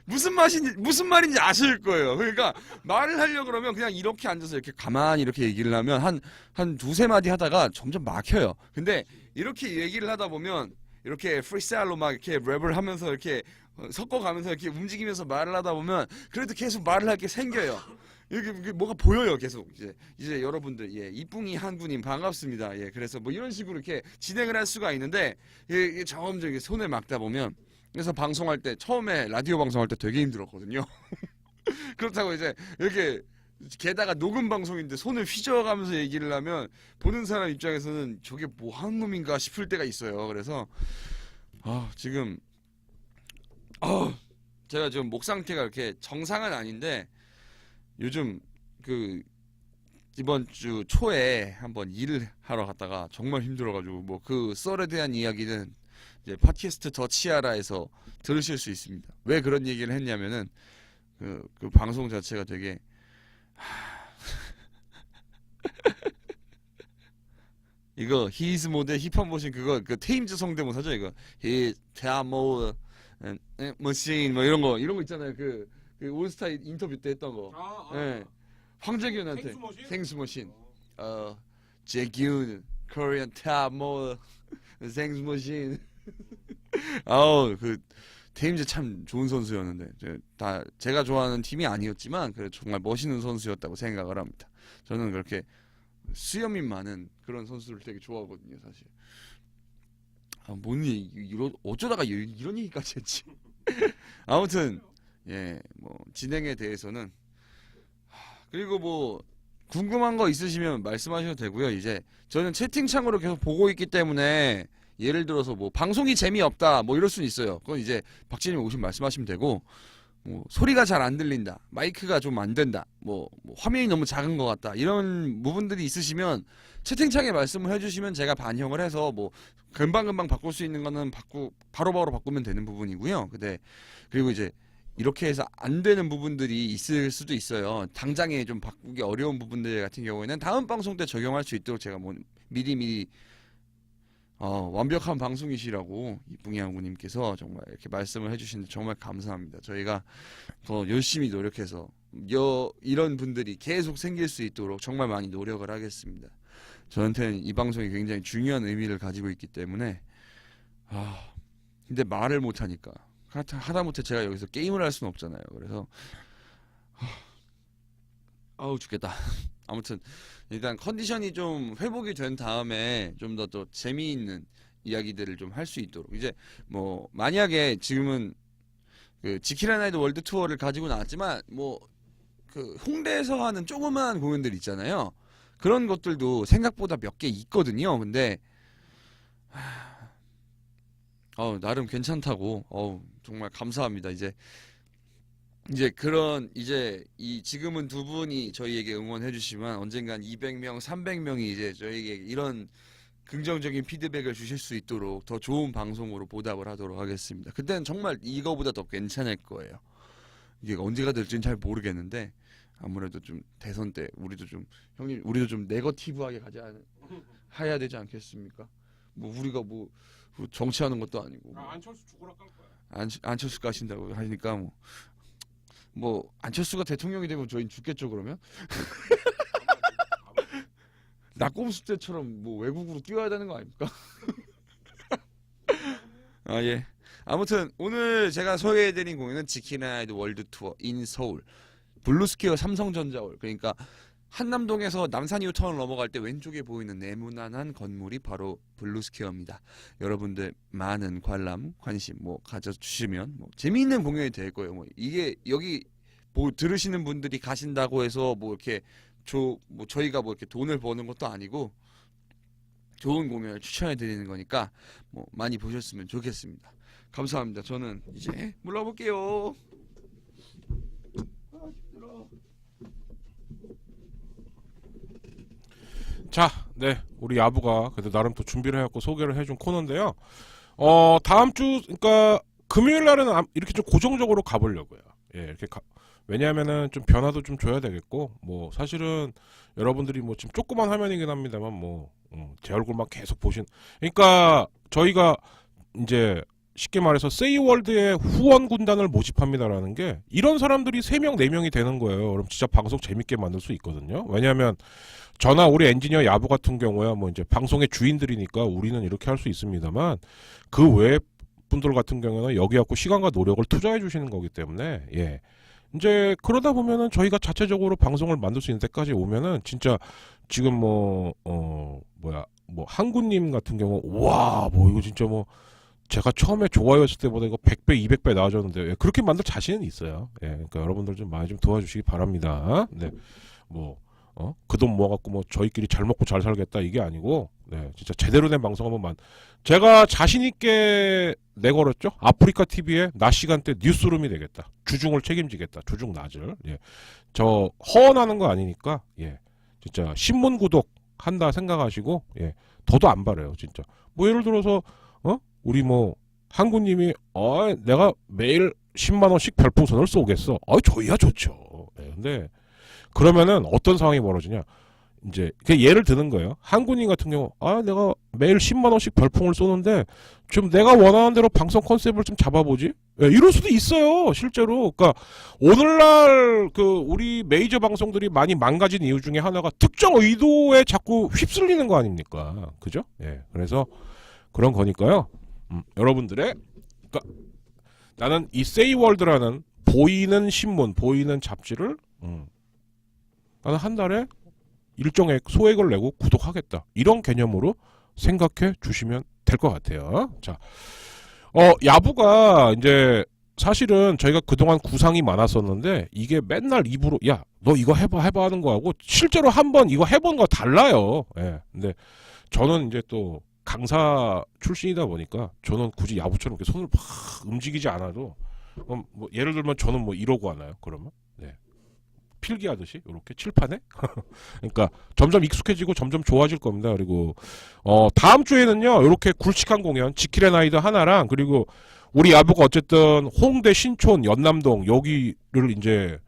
무슨 말인지 아실 거예요. 그러니까 말을 하려고 그러면 그냥 이렇게 앉아서 이렇게 가만히 이렇게 얘기를 하면 한 두세 마디 하다가 점점 막혀요. 근데 이렇게 얘기를 하다 보면 이렇게 프리스타일로 막 이렇게 랩을 하면서 이렇게 섞어가면서 이렇게 움직이면서 말을 하다 보면 그래도 계속 말을 할 게 생겨요. 이렇게 뭐가 보여요. 계속 이제 여러분들 이뿡이 한구님 반갑습니다. 그래서 뭐 이런 식으로 이렇게 진행을 할 수가 있는데 점점 이렇게 손을 막다 보면 그래서 방송할 때 처음에 라디오 방송할 때 되게 힘들었거든요. 그렇다고 이제 이렇게 게다가 녹음 방송인데 손을 휘저어가면서 얘기를 하면 보는 사람 입장에서는 저게 뭐 하는 놈인가 싶을 때가 있어요. 그래서 지금 제가 지금 목 상태가 이렇게 정상은 아닌데 요즘 그 이번 주 초에 한번 일을 하러 갔다가 정말 힘들어가지고 뭐 그 썰에 대한 이야기는 이제 팟캐스트 더 치아라에서 들으실 수 있습니다. 왜 그런 얘기를 했냐면은 그 방송 자체가 되게 이거 히즈 모드 힙합 모신 그거 그 테임즈 성대모사죠 이거 히 테아모 머신 뭐 이런 거 있잖아요 그 올스타 인터뷰 때 했던 거 황재균한테 생수머신 재균 코리안 테아모 생수머신 그 테임즈 참 좋은 선수였는데 제가 좋아하는 팀이 아니었지만 그래 정말 멋있는 선수였다고 생각을 합니다. 저는 그렇게 수염이 많은 그런 선수를 되게 좋아하거든요, 사실. 어쩌다가 이런 얘기까지 했지. 아무튼 뭐 진행에 대해서는 그리고 뭐 궁금한 거 있으시면 말씀하셔도 되고요. 이제 저는 채팅창으로 계속 보고 있기 때문에 예를 들어서 뭐 방송이 재미없다 뭐 이럴 수는 있어요. 그건 이제 박진님 오시면 말씀하시면 되고 뭐 소리가 잘 안 들린다, 마이크가 좀 안 된다, 뭐 화면이 너무 작은 것 같다 이런 부분들이 있으시면 채팅창에 말씀을 해주시면 제가 반영을 해서 뭐 금방금방 바꿀 수 있는 거는 바로바로 바꾸면 되는 부분이고요. 그리고 이제 이렇게 해서 안 되는 부분들이 있을 수도 있어요. 당장에 좀 바꾸기 어려운 부분들 같은 경우에는 다음 방송 때 적용할 수 있도록 제가 뭐 미리미리 완벽한 방송이시라고 이붕이항구님께서 정말 이렇게 말씀을 해주시는데 정말 감사합니다. 저희가 더 열심히 노력해서 이런 분들이 계속 생길 수 있도록 정말 많이 노력을 하겠습니다. 저한테는 이 방송이 굉장히 중요한 의미를 가지고 있기 때문에 근데 말을 못하니까 하다못해 제가 여기서 게임을 할 수는 없잖아요. 그래서 아우 죽겠다. 아무튼 일단 컨디션이 좀 회복이 된 다음에 좀 더 또 재미있는 이야기들을 좀 할 수 있도록 이제 뭐 만약에 지금은 그 지킬앤하이드 월드 투어를 가지고 나왔지만 뭐 그 홍대에서 하는 조그마한 공연들 있잖아요. 그런 것들도 생각보다 몇 개 있거든요. 근데 나름 괜찮다고 정말 감사합니다. 이제 그런 이 지금은 두 분이 저희에게 응원해 주시면 언젠간 200명, 300명이 이제 저희에게 이런 긍정적인 피드백을 주실 수 있도록 더 좋은 방송으로 보답을 하도록 하겠습니다. 그때는 정말 이거보다 더 괜찮을 거예요. 이게 언제가 될지는 잘 모르겠는데 아무래도 좀 대선 때 우리도 좀 네거티브하게 해야 되지 않겠습니까? 뭐 우리가 뭐 정치하는 것도 아니고 안철수 죽으라 깔 거야. 안철수 가신다고 하니까 뭐 안철수가 대통령이 되면 저희는 죽겠죠 그러면? 낙곰수 때처럼 뭐 외국으로 뛰어야 되는 거 아닙니까? 예. 아무튼 오늘 제가 소개해드린 공연은 지킬앤하이드 월드 투어 인 서울 블루스퀘어 삼성전자홀, 그러니까 한남동에서 남산 유턴을 넘어갈 때 왼쪽에 보이는 네모난한 건물이 바로 블루스퀘어입니다. 여러분들 많은 관람, 관심 가져주시면 재미있는 공연이 될 거예요. 이게 여기 들으시는 분들이 가신다고 해서 이렇게 저희가 이렇게 돈을 버는 것도 아니고 좋은 공연을 추천해 드리는 거니까 많이 보셨으면 좋겠습니다. 감사합니다. 저는 이제 물러볼게요. 자, 네, 우리 야부가 그래도 나름 또 준비를 해갖고 소개를 해준 코너인데요. 다음 주, 그러니까 금요일 날은 이렇게 좀 고정적으로 가보려고요. 예, 이렇게 왜냐하면은 좀 변화도 좀 줘야 되겠고, 사실은 여러분들이 지금 조그만 화면이긴 합니다만, 제 얼굴만 계속 그러니까 저희가 이제 쉽게 말해서 세이월드의 후원 군단을 모집합니다라는 게 이런 사람들이 3명, 4명이 되는 거예요. 그럼 진짜 방송 재밌게 만들 수 있거든요. 왜냐하면 저나 우리 엔지니어 야부 같은 경우야 이제 방송의 주인들이니까 우리는 이렇게 할 수 있습니다만 그 외 분들 같은 경우는 여기 갖고 시간과 노력을 투자해 주시는 거기 때문에 이제 그러다 보면은 저희가 자체적으로 방송을 만들 수 있는 데까지 오면은 진짜 지금 한구님 같은 경우 이거 진짜 제가 처음에 좋아요했을 때보다 이거 100배, 200배 나아졌는데 그렇게 만들 자신은 있어요. 그러니까 여러분들 좀 많이 좀 도와주시기 바랍니다. 네, 그 돈 모아갖고 저희끼리 잘 먹고 잘 살겠다 이게 아니고 진짜 제대로 된 방송 한번 제가 자신 있게 내걸었죠. 아프리카 TV의 낮 시간대 뉴스룸이 되겠다. 주중을 책임지겠다. 주중 낮을. 저 허언하는 거 아니니까 진짜 신문 구독 한다 생각하시고 더도 안 바래요 진짜. 예를 들어서 우리 한구님이 내가 매일 10만 원씩 별풍선을 쏘겠어. 저희야 좋죠. 근데 그러면은 어떤 상황이 벌어지냐? 이제 예를 드는 거예요. 한구님 같은 경우 내가 매일 10만 원씩 별풍을 쏘는데 좀 내가 원하는 대로 방송 컨셉을 좀 잡아보지. 이럴 수도 있어요, 실제로. 그러니까 오늘날 우리 메이저 방송들이 많이 망가진 이유 중에 하나가 특정 의도에 자꾸 휩쓸리는 거 아닙니까? 그죠? 그래서 그런 거니까요. 여러분들의 나는 이 세이월드라는 보이는 신문, 보이는 잡지를 나는 한 달에 일정액 소액을 내고 구독하겠다. 이런 개념으로 생각해 주시면 될 것 같아요. 자, 야부가 이제 사실은 저희가 그동안 구상이 많았었는데 이게 맨날 입으로 야, 너 이거 해봐 하는 거하고 실제로 한번 이거 해본 거 달라요. 근데 저는 이제 또 강사 출신이다 보니까 저는 굳이 야부처럼 이렇게 손을 막 움직이지 않아도 예를 들면 저는 이러고 하나요? 그러면 필기하듯이 이렇게 칠판에 그러니까 점점 익숙해지고 점점 좋아질 겁니다. 그리고 다음 주에는요 이렇게 굵직한 공연 지킬앤하이드 하나랑 그리고 우리 야부가 어쨌든 홍대, 신촌, 연남동 여기를 이제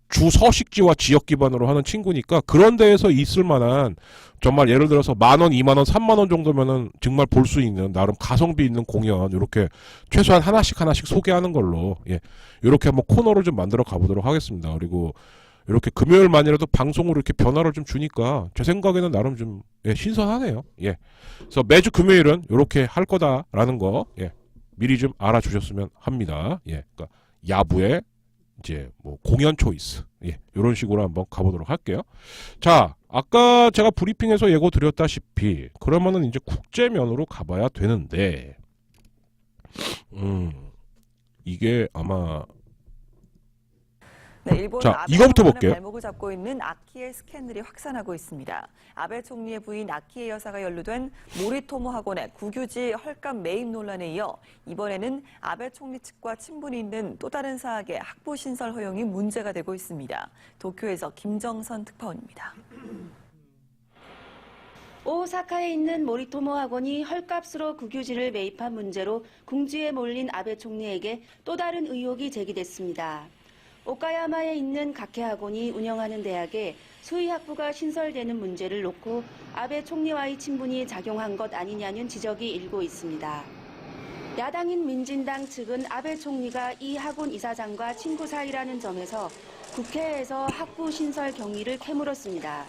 주 서식지와 지역 기반으로 하는 친구니까 그런 데에서 있을 만한 정말 예를 들어서 10,000원, 20,000원, 30,000원 정도면은 정말 볼 수 있는 나름 가성비 있는 공연 이렇게 최소한 하나씩 소개하는 걸로 예 이렇게 한번 코너를 좀 만들어 가보도록 하겠습니다. 그리고 이렇게 금요일만이라도 방송으로 이렇게 변화를 좀 주니까 제 생각에는 나름 좀 예, 신선하네요. 예. 그래서 매주 금요일은 이렇게 할 거다라는 거 예, 미리 좀 알아주셨으면 합니다. 예. 그러니까 야부의 이제 뭐 공연 초이스 예, 이런 식으로 한번 가보도록 할게요. 자, 아까 제가 브리핑에서 예고 드렸다시피 그러면은 이제 국제면으로 가봐야 되는데 이게 아마 네, 일본 자, 아베 이거부터 장관의 볼게요. 발목을 잡고 있는 아키의 스캔들이 확산하고 있습니다. 아베 총리의 부인 아키의 여사가 연루된 모리토모 학원의 국유지 헐값 매입 논란에 이어 이번에는 아베 총리 측과 친분이 있는 또 다른 사학의 학부 신설 허용이 문제가 되고 있습니다. 도쿄에서 김정선 특파원입니다. 오사카에 있는 모리토모 학원이 헐값으로 국유지를 매입한 문제로 궁지에 몰린 아베 총리에게 또 다른 의혹이 제기됐습니다. 오카야마에 있는 가케 학원이 운영하는 대학에 수의학부가 신설되는 문제를 놓고 아베 총리와의 친분이 작용한 것 아니냐는 지적이 일고 있습니다. 야당인 민진당 측은 아베 총리가 이 학원 이사장과 친구 사이라는 점에서 국회에서 학부 신설 경위를 캐물었습니다.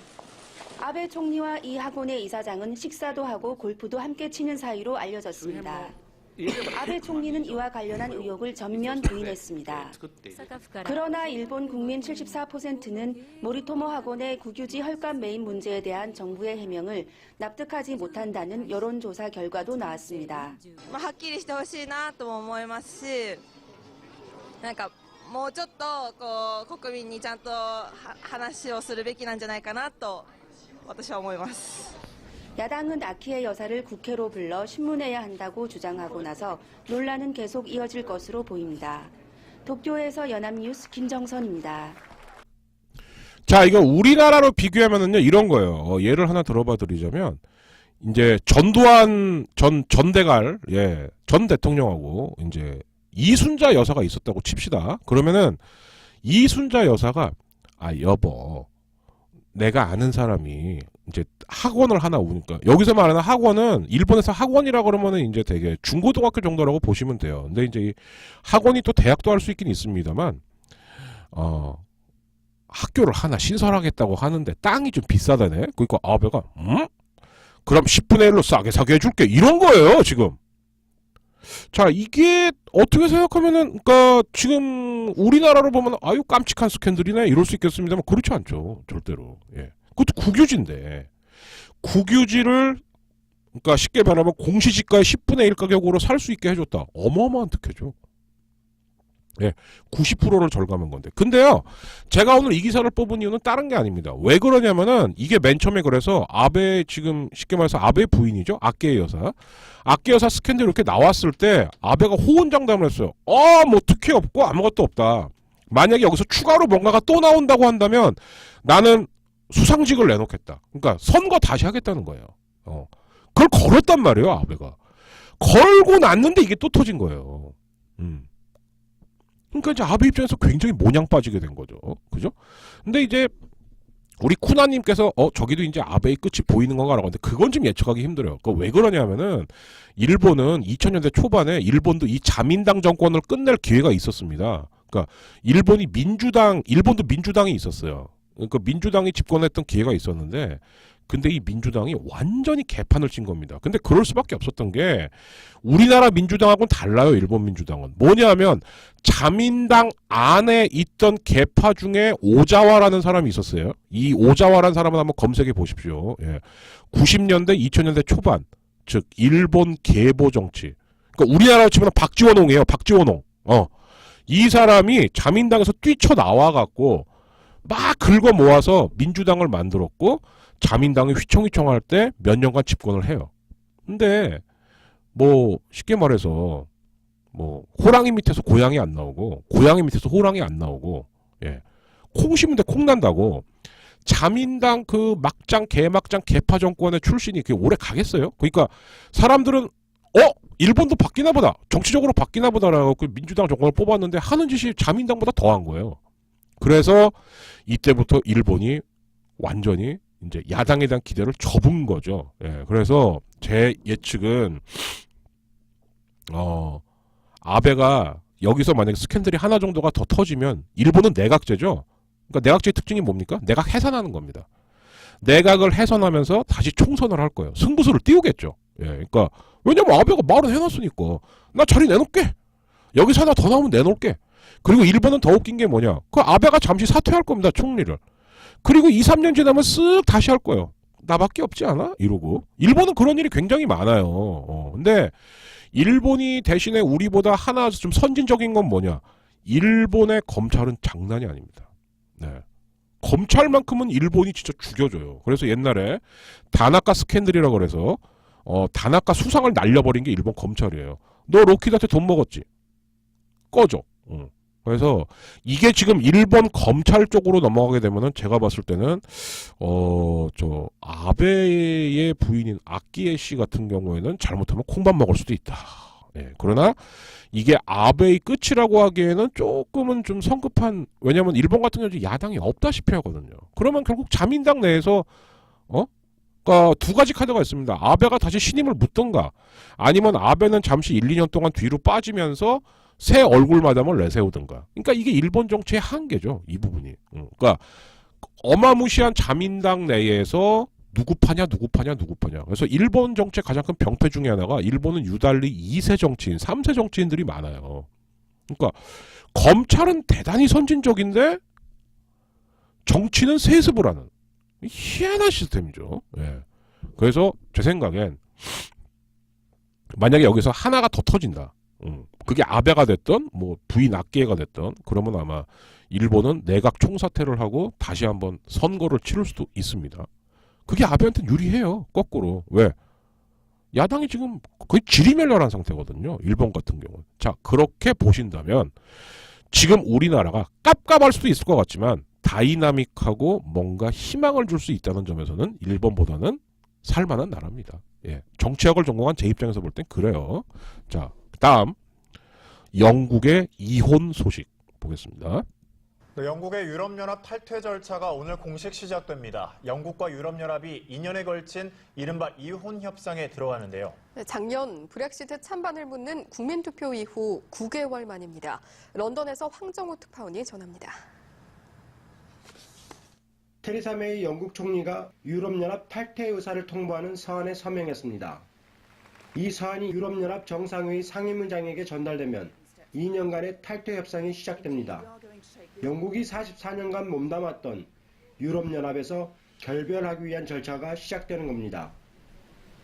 아베 총리와 이 학원의 이사장은 식사도 하고 골프도 함께 치는 사이로 알려졌습니다. 아베 총리는 이와 관련한 의혹을 전면 부인했습니다. 그러나 일본 국민 74%는 모리토모 학원의 국유지 헐값 매입 문제에 대한 정부의 해명을 납득하지 못한다는 여론조사 결과도 나왔습니다. はっきりしてほしいなとも思いますし、なんかもうちょっとこう国民にちゃんと話をするべきなんじゃないかなと私は思います。 야당은 아키의 여사를 국회로 불러 신문해야 한다고 주장하고 나서 논란은 계속 이어질 것으로 보입니다. 도쿄에서 연합뉴스 김정선입니다. 자, 이거 우리나라로 비교하면은요 이런 거예요. 예를 하나 들어봐 드리자면 이제 전두환 전대갈 예, 전 대통령하고 이제 이순자 여사가 있었다고 칩시다. 그러면은 이순자 여사가 아 여보 내가 아는 사람이 이제 학원을 하나 오니까 여기서 말하는 학원은 일본에서 학원이라 그러면은 이제 되게 중고등학교 정도라고 보시면 돼요. 근데 이제 이 학원이 또 대학도 할 수 있긴 있습니다만 학교를 하나 신설하겠다고 하는데 땅이 좀 비싸다네. 그러니까 아베가 그럼 10분의 1로 싸게 사게 해줄게 이런 거예요 지금. 자, 이게 어떻게 생각하면은 그러니까 지금 우리나라로 보면 아유 깜찍한 스캔들이네 이럴 수 있겠습니다만 그렇지 않죠 절대로. 예. 그것도 국유지인데 국유지를 그러니까 쉽게 말하면 공시지가의 10분의 1 가격으로 살 수 있게 해줬다. 어마어마한 특혜죠. 예, 90%를 절감한 건데. 근데요, 제가 오늘 이 기사를 뽑은 이유는 다른 게 아닙니다. 왜 그러냐면은 이게 맨 처음에 그래서 아베 지금 쉽게 말해서 아베 부인이죠, 아케 여사, 아케 여사 스캔들 이렇게 나왔을 때 아베가 호언장담을 했어요. 뭐 특혜 없고 아무것도 없다. 만약에 여기서 추가로 뭔가가 또 나온다고 한다면 나는 수상직을 내놓겠다. 그러니까 선거 다시 하겠다는 거예요. 그걸 걸었단 말이에요, 아베가. 걸고 났는데 이게 또 터진 거예요. 그러니까 이제 아베 입장에서 굉장히 모냥 빠지게 된 거죠. 그죠? 근데 이제 우리 쿠나님께서 저기도 이제 아베의 끝이 보이는 건가라고 하는데 그건 좀 예측하기 힘들어요. 그러니까 왜 그러냐면은 일본은 2000년대 초반에 일본도 이 자민당 정권을 끝낼 기회가 있었습니다. 그러니까 일본도 민주당이 있었어요. 그러니까 민주당이 집권했던 기회가 있었는데 근데 이 민주당이 완전히 개판을 친 겁니다. 근데 그럴 수밖에 없었던 게 우리나라 민주당하고는 달라요. 일본 민주당은. 뭐냐면 자민당 안에 있던 개파 중에 오자와라는 사람이 있었어요. 이 오자와라는 사람은 한번 검색해 보십시오. 예. 90년대 2000년대 초반 즉 일본 계보 정치. 그러니까 우리나라로 치면 박지원홍이에요. 박지원홍. 이 사람이 자민당에서 뛰쳐나와 갖고 막 긁어 모아서 민주당을 만들었고 자민당이 휘청휘청할 때 몇 년간 집권을 해요. 근데 뭐 쉽게 말해서 뭐 호랑이 밑에서 고양이 안 나오고 고양이 밑에서 호랑이 안 나오고 예. 콩 심은데 콩 난다고 자민당 그 막장 개막장 개파 정권의 출신이 그게 오래 가겠어요? 그러니까 사람들은 일본도 바뀌나 보다. 정치적으로 바뀌나 보다라고 그 민주당 정권을 뽑았는데 하는 짓이 자민당보다 더한 거예요. 그래서 이때부터 일본이 완전히 이제 야당에 대한 기대를 접은 거죠. 예, 그래서 제 예측은 아베가 여기서 만약에 스캔들이 하나 정도가 더 터지면 일본은 내각제죠. 그러니까 내각제의 특징이 뭡니까? 내각 해산하는 겁니다. 내각을 해산하면서 다시 총선을 할 거예요. 승부수를 띄우겠죠. 예, 그러니까 왜냐면 아베가 말은 해놨으니까 나 자리 내놓을게. 여기서 하나 더 나오면 내놓을게. 그리고 일본은 더 웃긴 게 뭐냐? 그 아베가 잠시 사퇴할 겁니다. 총리를. 그리고 2, 3년 지나면 쓱 다시 할 거예요. 나밖에 없지 않아? 이러고. 일본은 그런 일이 굉장히 많아요. 근데 일본이 대신에 우리보다 하나 좀 선진적인 건 뭐냐? 일본의 검찰은 장난이 아닙니다. 네. 검찰만큼은 일본이 진짜 죽여줘요. 그래서 옛날에 다나카 스캔들이라고 그래서 다나카 수상을 날려버린 게 일본 검찰이에요. 너 로키드한테 돈 먹었지? 꺼져. 그래서 이게 지금 일본 검찰 쪽으로 넘어가게 되면은 제가 봤을 때는 저 아베의 부인인 아키에 씨 같은 경우에는 잘못하면 콩밥 먹을 수도 있다. 예, 그러나 이게 아베의 끝이라고 하기에는 조금은 좀 성급한, 왜냐면 일본 같은 경우는 야당이 없다시피 하거든요. 그러면 결국 자민당 내에서 그러니까 두 가지 카드가 있습니다. 아베가 다시 신임을 묻던가 아니면 아베는 잠시 1, 2년 동안 뒤로 빠지면서 새 얼굴 마담을 내세우든가. 그러니까 이게 일본 정치의 한계죠. 이 부분이. 그러니까 어마무시한 자민당 내에서 누구 파냐. 그래서 일본 정치의 가장 큰 병폐 중에 하나가 일본은 유달리 2세 정치인, 3세 정치인들이 많아요. 그러니까 검찰은 대단히 선진적인데 정치는 세습을 하는 희한한 시스템이죠. 예. 그래서 제 생각엔 만약에 여기서 하나가 더 터진다. 그게 아베가 됐던 뭐 부인 아키에가 됐던 그러면 아마 일본은 내각 총사퇴를 하고 다시 한번 선거를 치를 수도 있습니다. 그게 아베한테는 유리해요. 거꾸로. 왜? 야당이 지금 거의 지리멸렬한 상태거든요. 일본 같은 경우는. 자, 그렇게 보신다면 지금 우리나라가 깝깝할 수도 있을 것 같지만 다이나믹하고 뭔가 희망을 줄 수 있다는 점에서는 일본보다는 살만한 나라입니다. 예. 정치학을 전공한 제 입장에서 볼 땐 그래요. 자, 다음 영국의 이혼 소식 보겠습니다. 영국의 유럽연합 탈퇴 절차가 오늘 공식 시작됩니다. 영국과 유럽연합이 2년에 걸친 이른바 이혼 협상에 들어가는데요. 작년 브렉시트 찬반을 묻는 국민투표 이후 9개월 만입니다. 런던에서 황정우 특파원이 전합니다. 테레사 메이 영국 총리가 유럽연합 탈퇴 의사를 통보하는 서한에 서명했습니다. 이 서한이 유럽연합 정상회의 상임의장에게 전달되면 2년간의 탈퇴 협상이 시작됩니다. 영국이 44년간 몸담았던 유럽연합에서 결별하기 위한 절차가 시작되는 겁니다.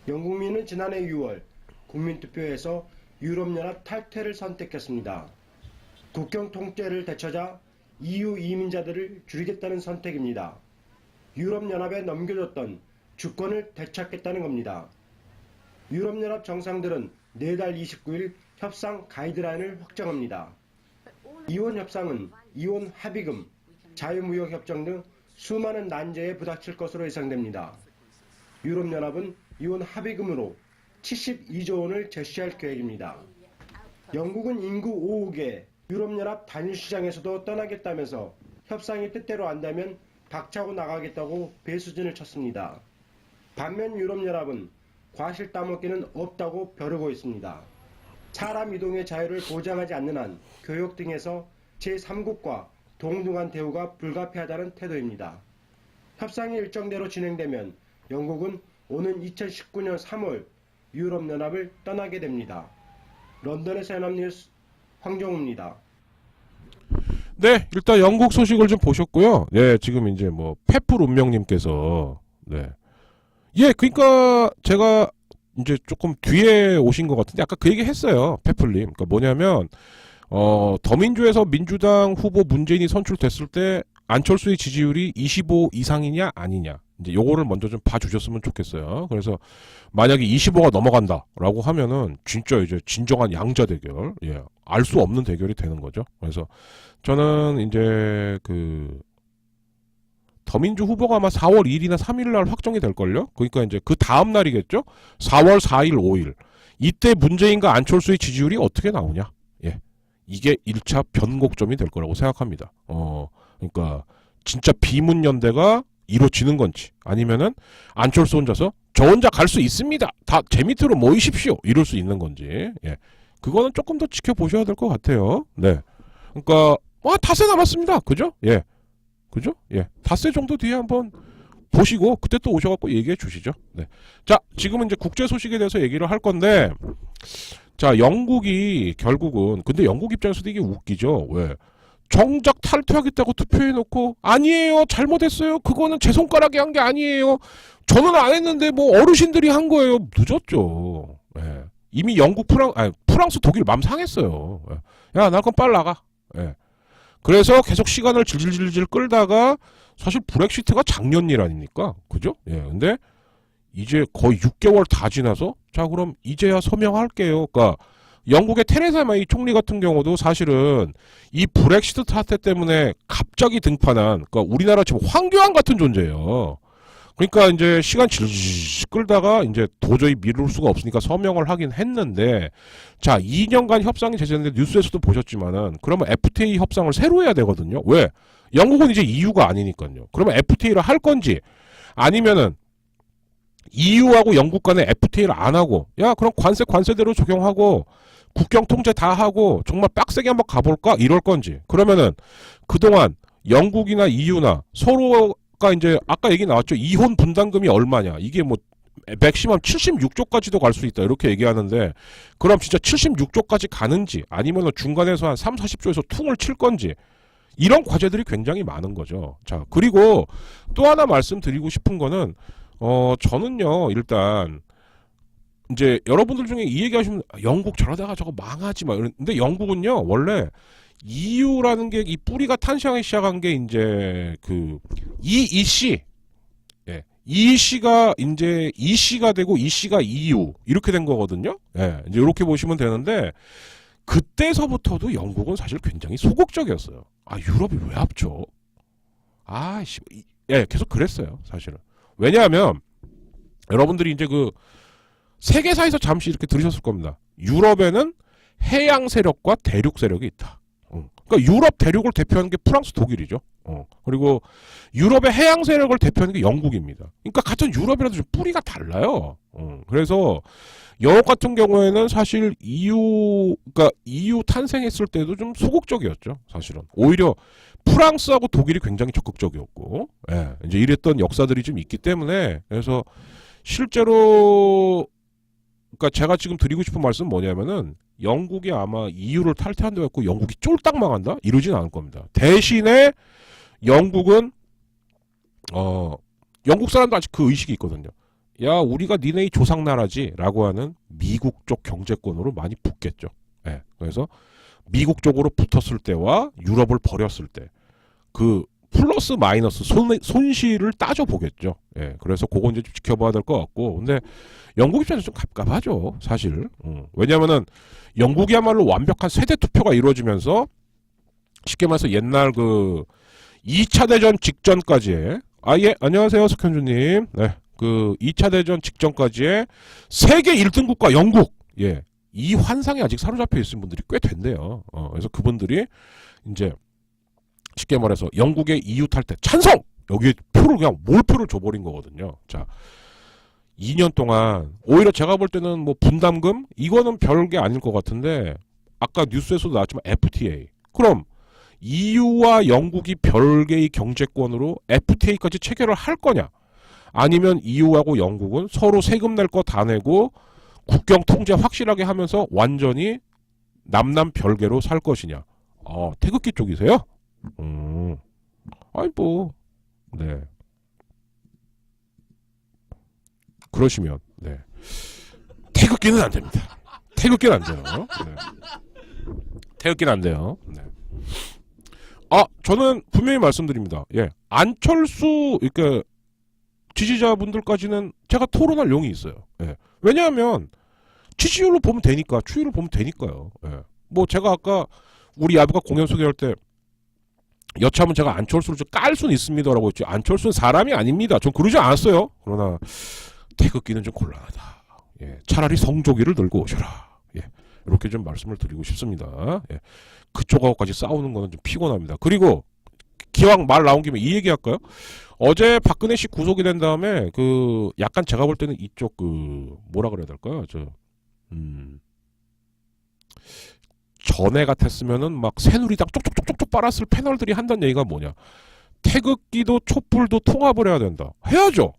영국민은 지난해 6월 국민투표에서 유럽연합 탈퇴를 선택했습니다. 국경 통제를 되찾아 EU 이민자들을 줄이겠다는 선택입니다. 유럽연합에 넘겨줬던 주권을 되찾겠다는 겁니다. 유럽연합 정상들은 내달 29일 협상 가이드라인을 확정합니다. 이혼 협상은 이혼 합의금, 자유무역협정 등 수많은 난제에 부닥칠 것으로 예상됩니다. 유럽연합은 이혼 합의금으로 72조 원을 제시할 계획입니다. 영국은 인구 5억에 유럽연합 단일시장에서도 떠나겠다면서 협상이 뜻대로 안되면 박차고 나가겠다고 배수진을 쳤습니다. 반면 유럽연합은 과실 따먹기는 없다고 벼르고 있습니다. 사람 이동의 자유를 보장하지 않는 한 교역 등에서 제3국과 동등한 대우가 불가피하다는 태도입니다. 협상이 일정대로 진행되면 영국은 오는 2019년 3월 유럽연합을 떠나게 됩니다. 런던에서 연합뉴스 황정우입니다. 네, 일단 영국 소식을 좀 보셨고요. 예, 지금 이제 뭐 페플 운명님께서 네, 예, 그러니까 제가 이제 조금 뒤에 오신 것 같은데 아까 그 얘기 했어요, 페플님. 그러니까 뭐냐면 더민주에서 민주당 후보 문재인이 선출됐을 때 안철수의 지지율이 25 이상이냐 아니냐, 이제 요거를 먼저 좀 봐주셨으면 좋겠어요. 그래서 만약에 25가 넘어간다라고 하면은 진짜 이제 진정한 양자 대결, 예, 알 수 없는 대결이 되는 거죠. 그래서 저는 이제 그 더민주 후보가 아마 4월 2일이나 3일 날 확정이 될걸요? 그러니까 이제 그 다음 날이겠죠? 4월 4일, 5일. 이때 문재인과 안철수의 지지율이 어떻게 나오냐? 예. 이게 1차 변곡점이 될 거라고 생각합니다. 그러니까 진짜 비문연대가 이루어지는 건지 아니면은 안철수 혼자서 저 혼자 갈 수 있습니다. 다 제 밑으로 모이십시오. 이럴 수 있는 건지. 예. 그거는 조금 더 지켜보셔야 될 것 같아요. 네. 그러니까 닷새 남았습니다. 그죠? 예. 그죠? 예. 닷새 정도 뒤에 한번 보시고 그때 또 오셔갖고 얘기해 주시죠. 네. 자, 지금은 이제 국제 소식에 대해서 얘기를 할 건데, 자, 영국이 결국은 근데 영국 입장에서도 이게 웃기죠. 왜? 정작 탈퇴하겠다고 투표해놓고 아니에요, 잘못했어요. 그거는 제 손가락이 한 게 아니에요. 저는 안 했는데 뭐 어르신들이 한 거예요. 늦었죠. 예. 이미 영국, 프랑스, 독일 맘 상했어요. 예. 야, 날 건 빨리 나가. 예. 그래서 계속 시간을 질질질질 끌다가 사실 브렉시트가 작년 일 아닙니까? 그죠? 예. 근데 이제 거의 6개월 다 지나서 자, 그럼 이제야 서명할게요. 그러니까 영국의 테레사 메이 총리 같은 경우도 사실은 이 브렉시트 사태 때문에 갑자기 등판한, 그러니까 우리나라 지금 황교안 같은 존재예요. 그러니까 이제 시간 질질 끌다가 이제 도저히 미룰 수가 없으니까 서명을 하긴 했는데, 자, 2년간 협상이 제시됐는데 뉴스에서도 보셨지만은 그러면 FTA 협상을 새로 해야 되거든요. 왜? 영국은 이제 EU가 아니니까요. 그러면 FTA를 할 건지 아니면은 EU하고 영국 간에 FTA를 안 하고, 야, 그럼 관세대로 적용하고 국경 통제 다 하고 정말 빡세게 한번 가볼까? 이럴 건지. 그러면은 그동안 영국이나 EU나 서로가 이제 아까 얘기 나왔죠. 이혼 분담금이 얼마냐. 이게 뭐 맥시멈 76조까지도 갈 수 있다. 이렇게 얘기하는데 그럼 진짜 76조까지 가는지 아니면 중간에서 한 3, 40조에서 퉁을 칠 건지 이런 과제들이 굉장히 많은 거죠. 자, 그리고 또 하나 말씀드리고 싶은 거는 저는요, 일단 이제 여러분들 중에 이 얘기하시면 영국 저러다가 저거 망하지 마. 근데 영국은요, 원래 EU라는 게 이 뿌리가 탄생하기 시작한 게 이제 그 EEC, 예, EEC가 이제 EC가 되고 EC가 EU 이렇게 된 거거든요. 예, 이제 이렇게 보시면 되는데 그때서부터도 영국은 사실 굉장히 소극적이었어요. 아, 유럽이 왜 합쳐? 아씨, 예, 계속 그랬어요, 사실은. 왜냐하면 여러분들이 이제 그 세계사에서 잠시 이렇게 들으셨을 겁니다. 유럽에는 해양 세력과 대륙 세력이 있다. 그러니까 유럽 대륙을 대표하는 게 프랑스, 독일이죠. 그리고 유럽의 해양 세력을 대표하는 게 영국입니다. 그러니까 같은 유럽이라도 좀 뿌리가 달라요. 그래서 영국 같은 경우에는 사실 그러니까 EU 탄생했을 때도 좀 소극적이었죠. 사실은 오히려 프랑스하고 독일이 굉장히 적극적이었고, 예, 이제 이랬던 역사들이 좀 있기 때문에 그래서 실제로 그러니까 제가 지금 드리고 싶은 말씀은 뭐냐면은 영국이 아마 EU를 탈퇴한다고 했고 영국이 쫄딱 망한다? 이러진 않을 겁니다. 대신에 영국은 영국 사람도 아직 그 의식이 있거든요. 야, 우리가 니네 조상 나라지 라고 하는 미국 쪽 경제권으로 많이 붙겠죠. 예, 그래서 미국 쪽으로 붙었을 때와 유럽을 버렸을 때 그 플러스 마이너스 손실을 따져보겠죠. 예, 그래서 그거 이제 좀 지켜봐야 될 것 같고, 근데 영국 입장에서 좀 갑갑하죠, 사실. 왜냐면은 영국이야말로 완벽한 세대 투표가 이루어지면서 쉽게 말해서 옛날 그 2차 대전 직전까지의 예, 안녕하세요, 석현주님. 네, 그 2차 대전 직전까지의 세계 1등 국가 영국, 예, 이 환상에 아직 사로잡혀 있는 분들이 꽤 된대요. 그래서 그분들이 이제 쉽게 말해서 영국의 EU 탈퇴 찬성! 여기에 표를 그냥 몰표를 줘버린 거거든요. 자, 2년 동안 오히려 제가 볼 때는 뭐 분담금 이거는 별게 아닐 것 같은데 아까 뉴스에서도 나왔지만 FTA, 그럼 EU와 영국이 별개의 경제권으로 FTA까지 체결을 할 거냐, 아니면 EU하고 영국은 서로 세금 낼 거 다 내고 국경 통제 확실하게 하면서 완전히 남남 별개로 살 것이냐. 태극기 쪽이세요? 아니 뭐, 네, 그러시면 네, 태극기는 안 됩니다. 태극기는 안 돼요. 네. 태극기는 안 돼요. 네. 저는 분명히 말씀드립니다. 예, 안철수 그러니까 지지자분들까지는 제가 토론할 용이 있어요. 예. 왜냐하면 지지율로 보면 되니까, 추이를 보면 되니까요. 예. 뭐 제가 아까 우리 야부가 공연 소개할 때 여차하면 제가 안철수를 좀 깔 수는 있습니다라고 했지, 안철수는 사람이 아닙니다. 전 그러지 않았어요. 그러나 태극기는 좀 곤란하다. 예, 차라리 성조기를 들고 오셔라. 예, 이렇게 좀 말씀을 드리고 싶습니다. 예, 그쪽하고까지 싸우는 거는 좀 피곤합니다. 그리고 기왕 말 나온 김에 이 얘기 할까요? 어제 박근혜 씨 구속이 된 다음에 그 약간 제가 볼 때는 이쪽 그 뭐라 그래야 될까요? 전에 같았으면은 막 새누리당 쪽쪽쪽쪽쪽 빨았을 패널들이 한다는 얘기가 뭐냐? 태극기도 촛불도 통합을 해야 된다. 해야죠.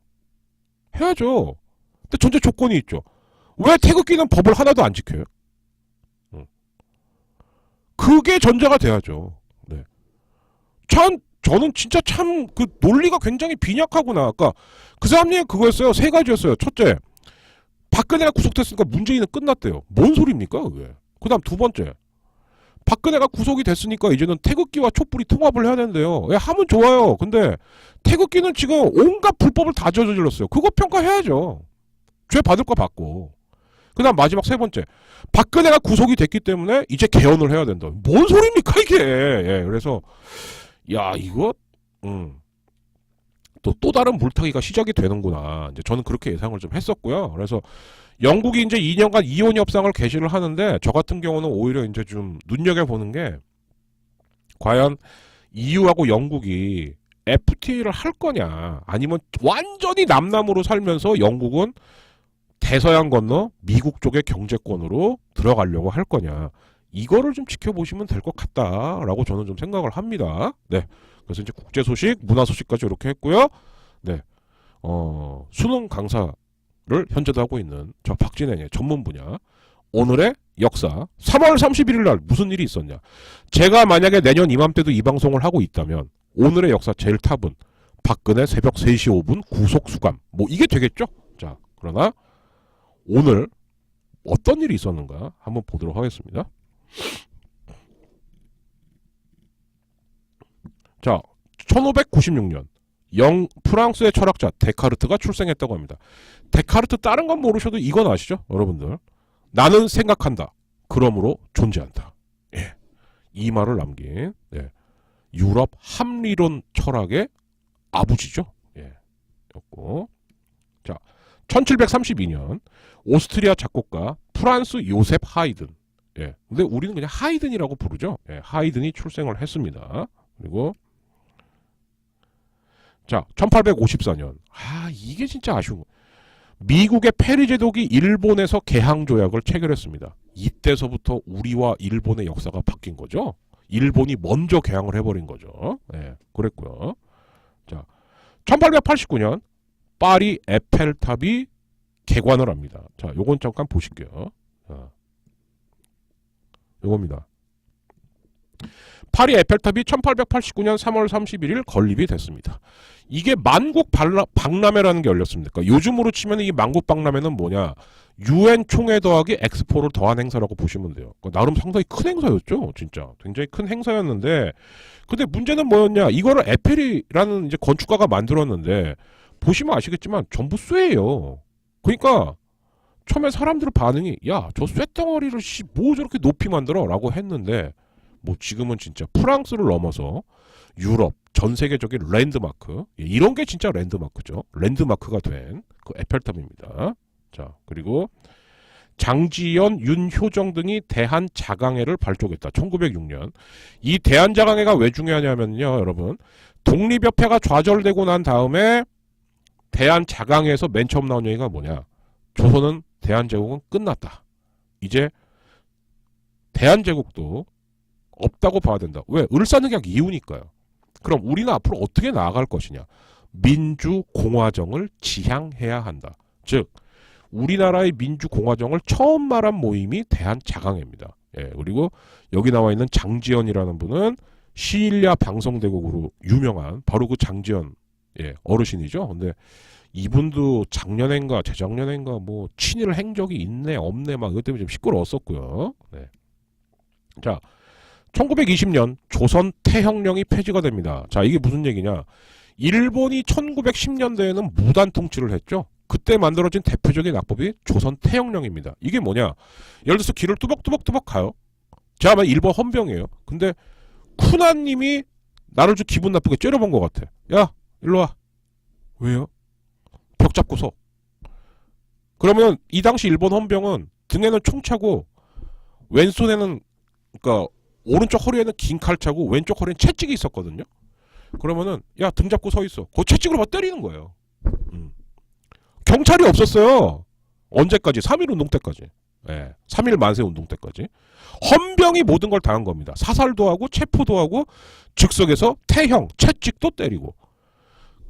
해야죠. 근데 전제 조건이 있죠. 왜 태극기는 법을 하나도 안 지켜요? 그게 전제가 돼야죠. 네. 저는 진짜 참 그 논리가 굉장히 빈약하구나. 아까 그 사람 얘기 그거였어요. 세 가지였어요. 첫째, 박근혜가 구속됐으니까 문재인은 끝났대요. 뭔 소리입니까 그게? 그 다음 두 번째, 박근혜가 구속이 됐으니까 이제는 태극기와 촛불이 통합을 해야 된대요. 예, 하면 좋아요. 근데 태극기는 지금 온갖 불법을 다 저질렀어요. 그거 평가해야죠. 죄 받을 거 받고. 그 다음 마지막 세 번째, 박근혜가 구속이 됐기 때문에 이제 개헌을 해야 된다. 뭔 소리입니까 이게? 예, 그래서 야 이거 또 다른 물타기가 시작이 되는구나. 이제 저는 그렇게 예상을 좀 했었고요. 그래서 영국이 이제 2년간 이혼 협상을 개시를 하는데 저 같은 경우는 오히려 이제 좀 눈여겨보는 게 과연 EU하고 영국이 FTA를 할 거냐 아니면 완전히 남남으로 살면서 영국은 대서양 건너 미국 쪽의 경제권으로 들어가려고 할 거냐 이거를 좀 지켜보시면 될 것 같다라고 저는 좀 생각을 합니다. 네. 그래서 이제 국제 소식, 문화 소식까지 이렇게 했고요. 네. 수능 강사를 현재도 하고 있는 저 박진행의 전문 분야 오늘의 역사 3월 31일 날 무슨 일이 있었냐. 제가 만약에 내년 이맘때도 이 방송을 하고 있다면 오늘의 역사 제일 탑은 박근혜 새벽 3시 5분 구속 수감 뭐 이게 되겠죠. 자, 그러나 오늘 어떤 일이 있었는가 한번 보도록 하겠습니다. 자, 1596년 프랑스의 철학자 데카르트가 출생했다고 합니다. 데카르트 다른 건 모르셔도 이건 아시죠? 여러분들. 나는 생각한다. 그러므로 존재한다. 예. 이 말을 남긴 예. 유럽 합리론 철학의 아버지죠. 예. 였고. 자, 1732년 오스트리아 작곡가 프란스 요셉 하이든. 예. 근데 우리는 그냥 하이든이라고 부르죠. 예. 하이든이 출생을 했습니다. 그리고 자, 1854년. 아, 이게 진짜 아쉬운 거. 미국의 페리 제독이 일본에서 개항 조약을 체결했습니다. 이때서부터 우리와 일본의 역사가 바뀐 거죠. 일본이 먼저 개항을 해버린 거죠. 네, 그랬고요. 자, 1889년 파리 에펠탑이 개관을 합니다. 자, 요건 잠깐 보실게요. 자, 요겁니다. 파리 에펠탑이 1889년 3월 31일 건립이 됐습니다. 이게 만국 박람회라는 게 열렸습니다. 그러니까 요즘으로 치면 이 만국 박람회는 뭐냐? UN 총회 더하기 엑스포를 더한 행사라고 보시면 돼요. 그러니까 나름 상당히 큰 행사였죠. 진짜 굉장히 큰 행사였는데 근데 문제는 뭐였냐? 이거를 에펠이라는 이제 건축가가 만들었는데 보시면 아시겠지만 전부 쇠예요. 그러니까 처음에 사람들 반응이 야, 저 쇠덩어리를 뭐 저렇게 높이 만들어? 라고 했는데 뭐 지금은 진짜 프랑스를 넘어서 유럽 전 세계적인 랜드마크 이런 게 진짜 랜드마크죠. 랜드마크가 된 그 에펠탑입니다. 자, 그리고 장지연, 윤효정 등이 대한자강회를 발족했다. 1906년. 이 대한자강회가 왜 중요하냐면요, 여러분. 독립협회가 좌절되고 난 다음에 대한자강회에서 맨 처음 나온 얘기가 뭐냐. 조선은 대한제국은 끝났다. 이제 대한제국도 없다고 봐야 된다. 왜? 을사늑약 이후니까요. 그럼 우리는 앞으로 어떻게 나아갈 것이냐. 민주공화정을 지향해야 한다. 즉 우리나라의 민주공화정을 처음 말한 모임이 대한자강회입니다. 예, 그리고 여기 나와 있는 장지연이라는 분은 시일야 방송대국으로 유명한 바로 그 장지연 예, 어르신이죠. 근데 이분도 작년엔가 재작년엔가 뭐 친일 행적이 있네 없네 막 이것 때문에 좀 시끄러웠었고요. 네. 자, 1920년 조선 태형령이 폐지가 됩니다. 자, 이게 무슨 얘기냐? 일본이 1910년대에는 무단 통치를 했죠. 그때 만들어진 대표적인 악법이 조선 태형령입니다. 이게 뭐냐? 예를 들어서 길을 뚜벅뚜벅 가요. 제가 아마 일본 헌병이에요. 근데 쿠나님이 나를 좀 기분 나쁘게 째려본 것 같아. 야, 일로 와. 왜요? 벽 잡고 서. 그러면 이 당시 일본 헌병은 등에는 총 차고 왼손에는 그러니까 오른쪽 허리에는 긴 칼 차고 왼쪽 허리에는 채찍이 있었거든요. 그러면은 야 등 잡고 서 있어. 그 채찍으로 막 때리는 거예요. 경찰이 없었어요. 언제까지? 3.1 운동 때까지. 예, 3.1 만세 운동 때까지. 헌병이 모든 걸 당한 겁니다. 사살도 하고 체포도 하고 즉석에서 태형, 채찍도 때리고.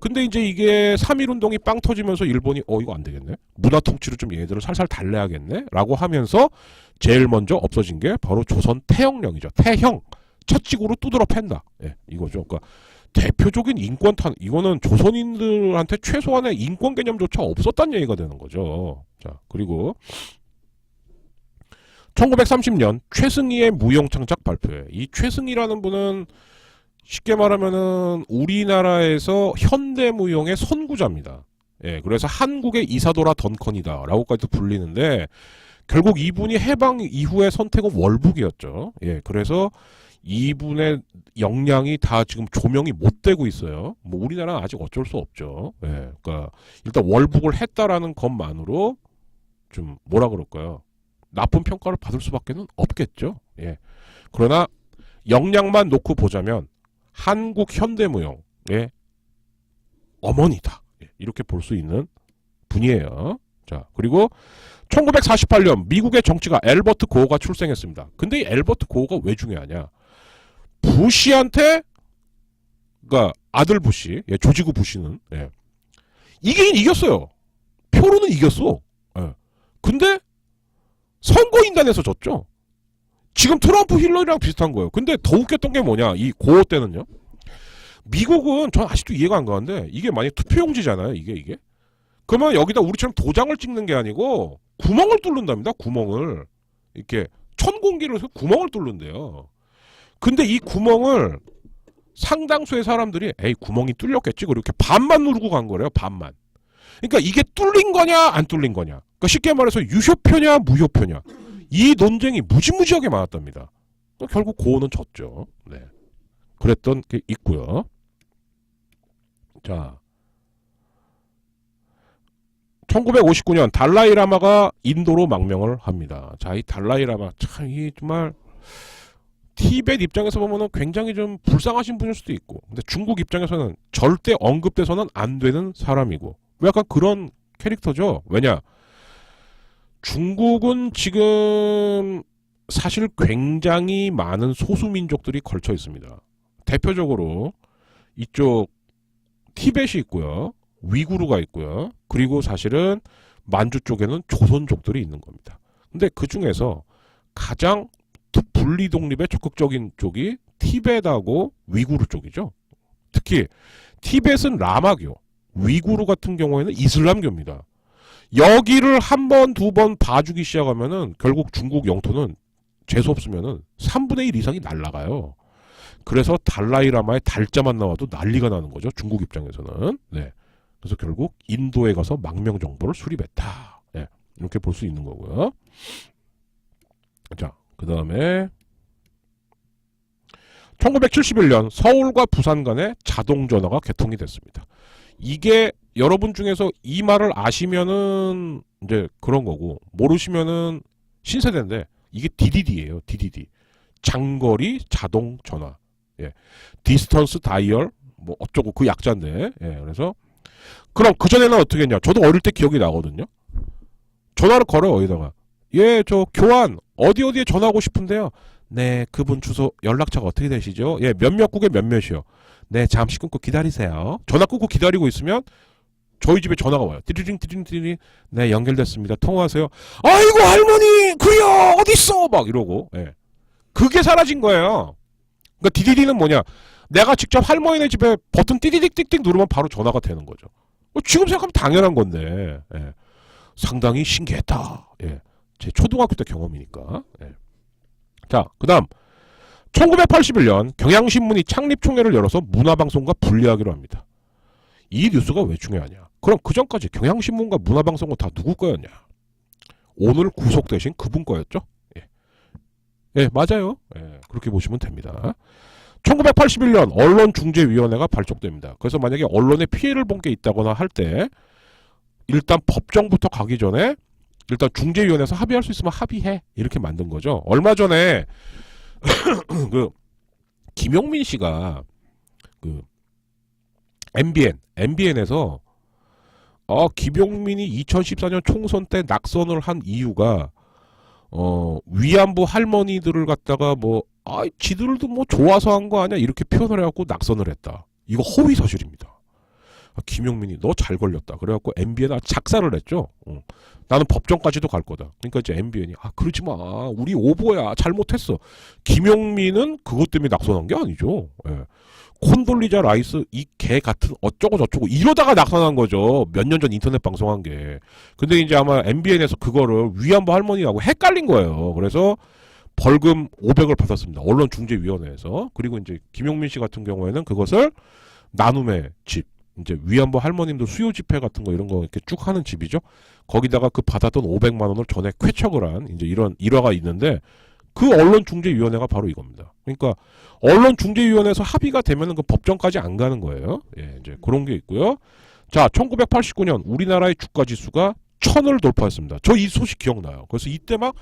근데 이제 이게 3.1 운동이 빵 터지면서 일본이 이거 안 되겠네. 문화 통치로 좀 얘네들을 살살 달래야겠네. 라고 하면서 제일 먼저 없어진 게 바로 조선 태형령이죠. 태형. 채찍으로 두드러 팬다. 예, 이거죠. 그러니까 대표적인 인권 탄 이거는 조선인들한테 최소한의 인권 개념조차 없었다는 얘기가 되는 거죠. 자, 그리고 1930년 최승희의 무용창작 발표회. 이 최승희라는 분은 쉽게 말하면은 우리나라에서 현대무용의 선구자입니다. 예, 그래서 한국의 이사도라 던컨이다라고까지도 불리는데 결국 이분이 해방 이후의 선택은 월북이었죠. 예, 그래서 이분의 역량이 다 지금 조명이 못 되고 있어요. 뭐 우리나라는 아직 어쩔 수 없죠. 예, 그러니까 일단 월북을 했다라는 것만으로 좀 뭐라 그럴까요? 나쁜 평가를 받을 수밖에는 없겠죠. 예. 그러나 역량만 놓고 보자면 한국 현대무용의 어머니다. 예, 이렇게 볼 수 있는 분이에요. 자, 그리고 1948년 미국의 정치가 엘버트 고어가 출생했습니다. 근데 이 엘버트 고어가 왜 중요하냐? 부시한테, 그러니까 아들 부시, 예, 조지구 부시는 예, 이기긴 이겼어요. 표로는 이겼어. 예. 근데 선거인단에서 졌죠. 지금 트럼프 힐러리랑 비슷한 거예요. 근데 더 웃겼던 게 뭐냐? 이 고어 때는요. 미국은 전 아직도 이해가 안 가는데 이게 만약 투표용지잖아요. 이게. 그러면 여기다 우리처럼 도장을 찍는 게 아니고 구멍을 뚫는답니다. 구멍을. 이렇게 천공기로 해서 구멍을 뚫는데요. 근데 이 구멍을 상당수의 사람들이 에이 구멍이 뚫렸겠지. 그렇게 반만 누르고 간 거래요. 반만. 그러니까 이게 뚫린 거냐 안 뚫린 거냐. 그러니까 쉽게 말해서 유효표냐 무효표냐. 이 논쟁이 무지무지하게 많았답니다. 결국 고어는 졌죠. 네. 그랬던 게 있고요. 자, 1959년 달라이라마가 인도로 망명을 합니다. 자, 이 달라이라마 참 이 정말 티벳 입장에서 보면은 굉장히 좀 불쌍하신 분일 수도 있고, 근데 중국 입장에서는 절대 언급돼서는 안 되는 사람이고, 약간 그런 캐릭터죠. 왜냐? 중국은 지금 사실 굉장히 많은 소수민족들이 걸쳐 있습니다. 대표적으로 이쪽 티벳이 있고요. 위구르가 있고요. 그리고 사실은 만주 쪽에는 조선족들이 있는 겁니다. 근데 그 중에서 가장 분리 독립에 적극적인 쪽이 티벳하고 위구르 쪽이죠. 특히 티벳은 라마교, 위구르 같은 경우에는 이슬람교입니다. 여기를 한 번, 두 번 봐주기 시작하면은 결국 중국 영토는 재수없으면은 3분의 1 이상이 날아가요. 그래서 달라이라마의 달자만 나와도 난리가 나는 거죠. 중국 입장에서는. 네. 그래서 결국 인도에 가서 망명 정보를 수립했다. 네. 이렇게 볼 수 있는 거고요. 자, 그 다음에 1971년 서울과 부산 간에 자동전화가 개통이 됐습니다. 이게 여러분 중에서 이 말을 아시면은 이제 그런 거고, 모르시면은 신세대인데 이게 DDD예요. DDD. 장거리 자동 전화. 예. 디스턴스 다이얼 뭐 어쩌고 그 약자인데. 예. 그래서 그럼 그 전에는 어떻게 했냐? 저도 어릴 때 기억이 나거든요. 전화를 걸어요. 어디다가. 예, 저 교환 어디에 전화하고 싶은데요. 네, 그분 주소 연락처가 어떻게 되시죠? 예, 몇몇 국에 몇몇이요. 네, 잠시 끊고 기다리세요. 전화 끊고 기다리고 있으면 저희 집에 전화가 와요. 띠리링 띠리링 띠리링. 네, 연결됐습니다. 통화하세요. 아이고 할머니 그려 어딨어 막 이러고. 예. 그게 사라진 거예요. 그러니까 DDD는 뭐냐? 내가 직접 할머니네 집에 버튼 띠디딕 누르면 바로 전화가 되는 거죠. 지금 생각하면 당연한 건데. 예. 상당히 신기했다. 예. 제 초등학교 때 경험이니까. 예. 자, 그 다음 1981년 경향신문이 창립총회를 열어서 문화방송과 분리하기로 합니다. 이 뉴스가 왜 중요하냐? 그럼 그 전까지 경향신문과 문화방송은 다 누구 거였냐? 오늘 구속되신 그분 거였죠? 예, 예 맞아요. 예, 그렇게 보시면 됩니다. 1981년 언론중재위원회가 발족됩니다. 그래서 만약에 언론에 피해를 본 게 있다거나 할 때 일단 법정부터 가기 전에 일단 중재위원회에서 합의할 수 있으면 합의해 이렇게 만든 거죠. 얼마 전에 그 김용민 씨가 그 MBN에서 김용민이 2014년 총선 때 낙선을 한 이유가 위안부 할머니들을 갖다가 지들도 뭐 좋아서 한 거 아니야 이렇게 표현을 해갖고 낙선을 했다. 이거 허위 사실입니다. 김용민이 너 잘 걸렸다. 그래갖고 MBN에 작사를 했죠. 나는 법정까지도 갈 거다. 그러니까 이제 MBN이 그러지 마. 우리 오보야. 잘못했어. 김용민은 그것 때문에 낙선한 게 아니죠. 예. 콘돌리자 라이스 이 개 같은 어쩌고 저쩌고 이러다가 낙선한 거죠. 몇 년 전 인터넷 방송한 게. 근데 이제 아마 MBN에서 그거를 위안부 할머니하고 헷갈린 거예요. 그래서 벌금 500을 받았습니다. 언론중재위원회에서. 그리고 이제 김용민 씨 같은 경우에는 그것을 나눔의 집, 이제 위안부 할머님들 수요 집회 같은 거 이런 거 이렇게 쭉 하는 집이죠. 거기다가 그 받았던 500만 원을 전에 쾌척을 한 이제 이런 일화가 있는데 그 언론중재위원회가 바로 이겁니다. 그러니까 언론중재위원회에서 합의가 되면은 그 법정까지 안 가는 거예요. 예, 이제 그런 게 있고요. 자, 1989년 우리나라의 주가 지수가 1000을 돌파했습니다. 저 이 소식 기억나요. 그래서 이때 막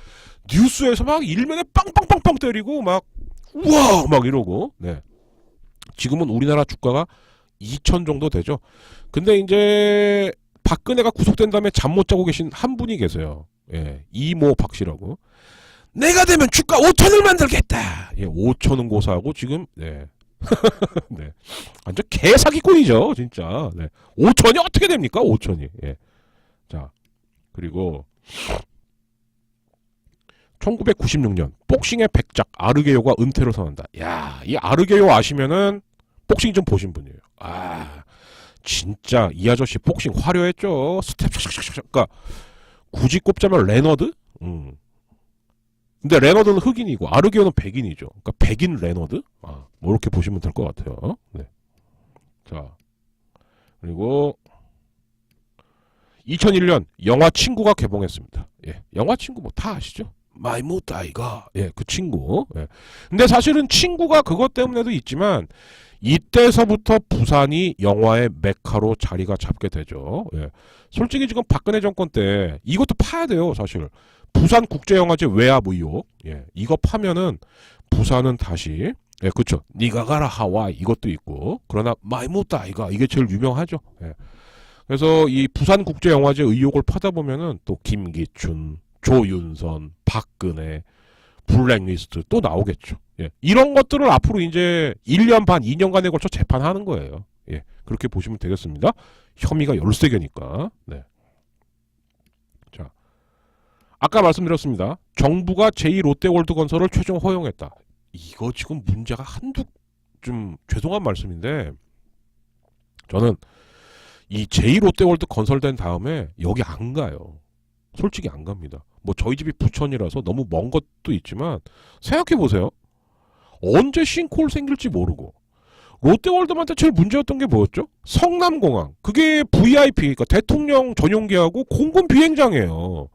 뉴스에서 막 일면에 빵빵빵빵 때리고 막 우와 막 이러고. 네. 지금은 우리나라 주가가 2000 정도 되죠. 근데 이제 박근혜가 구속된 다음에 잠 못 자고 계신 한 분이 계세요. 예, 이모 박 씨라고. 내가 되면 주가 5000을 만들겠다. 예, 5000은 고사하고 지금 네. 네. 완전 개사기꾼이죠, 진짜. 네. 5000이 어떻게 됩니까? 5000이. 예. 자. 그리고 1996년 복싱의 백작 아르게요가 은퇴를 선언한다. 야, 이 아르게요 아시면은 복싱 좀 보신 분이에요. 진짜 이 아저씨 복싱 화려했죠. 스텝 샥샥샥. 그러니까 굳이 꼽자면 레너드? 근데 레너드는 흑인이고 아르게요는 백인이죠. 그러니까 백인 레너드? 뭐 이렇게 보시면 될 것 같아요. 네. 자. 그리고 2001년 영화 친구가 개봉했습니다. 예. 영화 친구 뭐 다 아시죠? 마이무트 아이가. 예, 그 친구. 예. 근데 사실은 친구가 그것 때문에도 있지만 이때서부터 부산이 영화의 메카로 자리가 잡게 되죠. 예. 솔직히 지금 박근혜 정권 때 이것도 파야 돼요, 사실. 부산 국제영화제 외압 의혹. 예. 이거 파면은 부산은 다시 예, 그렇죠. 니가 가라 하와이 이것도 있고. 그러나 마이무트 아이가 이게 제일 유명하죠. 예. 그래서 이 부산 국제영화제 의혹을 파다 보면은 또 김기춘, 조윤선, 박근혜, 블랙리스트 또 나오겠죠. 예. 이런 것들을 앞으로 이제 1년 반, 2년간에 걸쳐 재판하는 거예요. 예. 그렇게 보시면 되겠습니다. 혐의가 13개니까. 네. 자. 아까 말씀드렸습니다. 정부가 제2롯데월드 건설을 최종 허용했다. 이거 지금 문제가 한두 좀 죄송한 말씀인데 저는 이 제2롯데월드 건설된 다음에 여기 안 가요. 솔직히 안 갑니다. 뭐 저희 집이 부천이라서 너무 먼 것도 있지만 생각해 보세요. 언제 싱크홀 생길지 모르고 롯데월드한테 제일 문제였던 게 뭐였죠? 성남공항. 그게 VIP, 그러니까 대통령 전용기하고 공군 비행장이에요.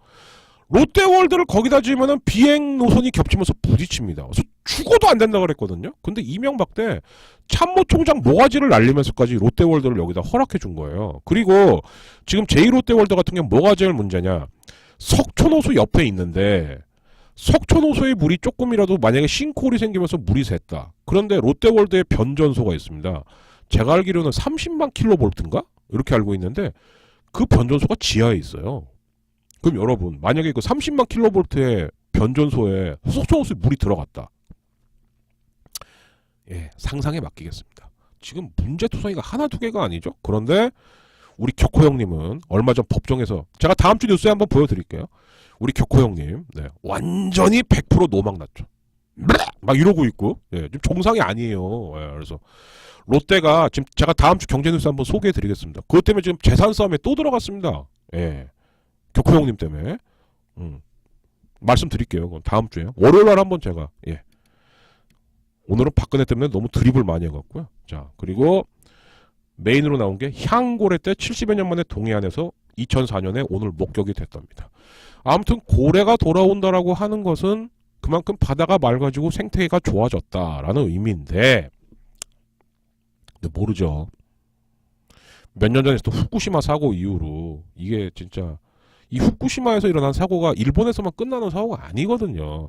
롯데월드를 거기다 지으면은 비행 노선이 겹치면서 부딪힙니다. 그래서 죽어도 안 된다 그랬거든요. 근데 이명박 때 참모총장 모가지를 날리면서까지 롯데월드를 여기다 허락해 준 거예요. 그리고 지금 제2롯데월드 같은 경우는 뭐가 제일 문제냐? 석촌호수 옆에 있는데 석촌호수의 물이 조금이라도 만약에 싱크홀이 생기면서 물이 샜다. 그런데 롯데월드에 변전소가 있습니다. 제가 알기로는 30만 킬로볼트인가? 이렇게 알고 있는데 그 변전소가 지하에 있어요. 그럼 여러분 만약에 그 30만 킬로볼트의 변전소에 석촌호수에 물이 들어갔다. 예, 상상에 맡기겠습니다. 지금 문제투성이가 하나 두 개가 아니죠. 그런데 우리 격호 형님은 얼마 전 법정에서 제가 다음 주 뉴스에 한번 보여드릴게요. 우리 격호 형님 네, 완전히 100% 노막 났죠. 막 이러고 있고 예, 좀 정상이 아니에요. 예, 그래서 롯데가 지금 제가 다음 주 경제 뉴스 한번 소개해드리겠습니다. 그것 때문에 지금 재산 싸움에 또 들어갔습니다. 예, 격호 형님 때문에 말씀드릴게요. 그건 다음 주에 월요일날 한번 제가 예. 오늘은 박근혜 때문에 너무 드립을 많이 해갖고요. 자, 그리고 메인으로 나온 게 향고래 때 70여 년 만에 동해안에서 2004년에 오늘 목격이 됐답니다. 아무튼 고래가 돌아온다라고 하는 것은 그만큼 바다가 맑아지고 생태계가 좋아졌다라는 의미인데 근데 모르죠. 몇 년 전에 또 후쿠시마 사고 이후로 이게 진짜 이 후쿠시마에서 일어난 사고가 일본에서만 끝나는 사고가 아니거든요.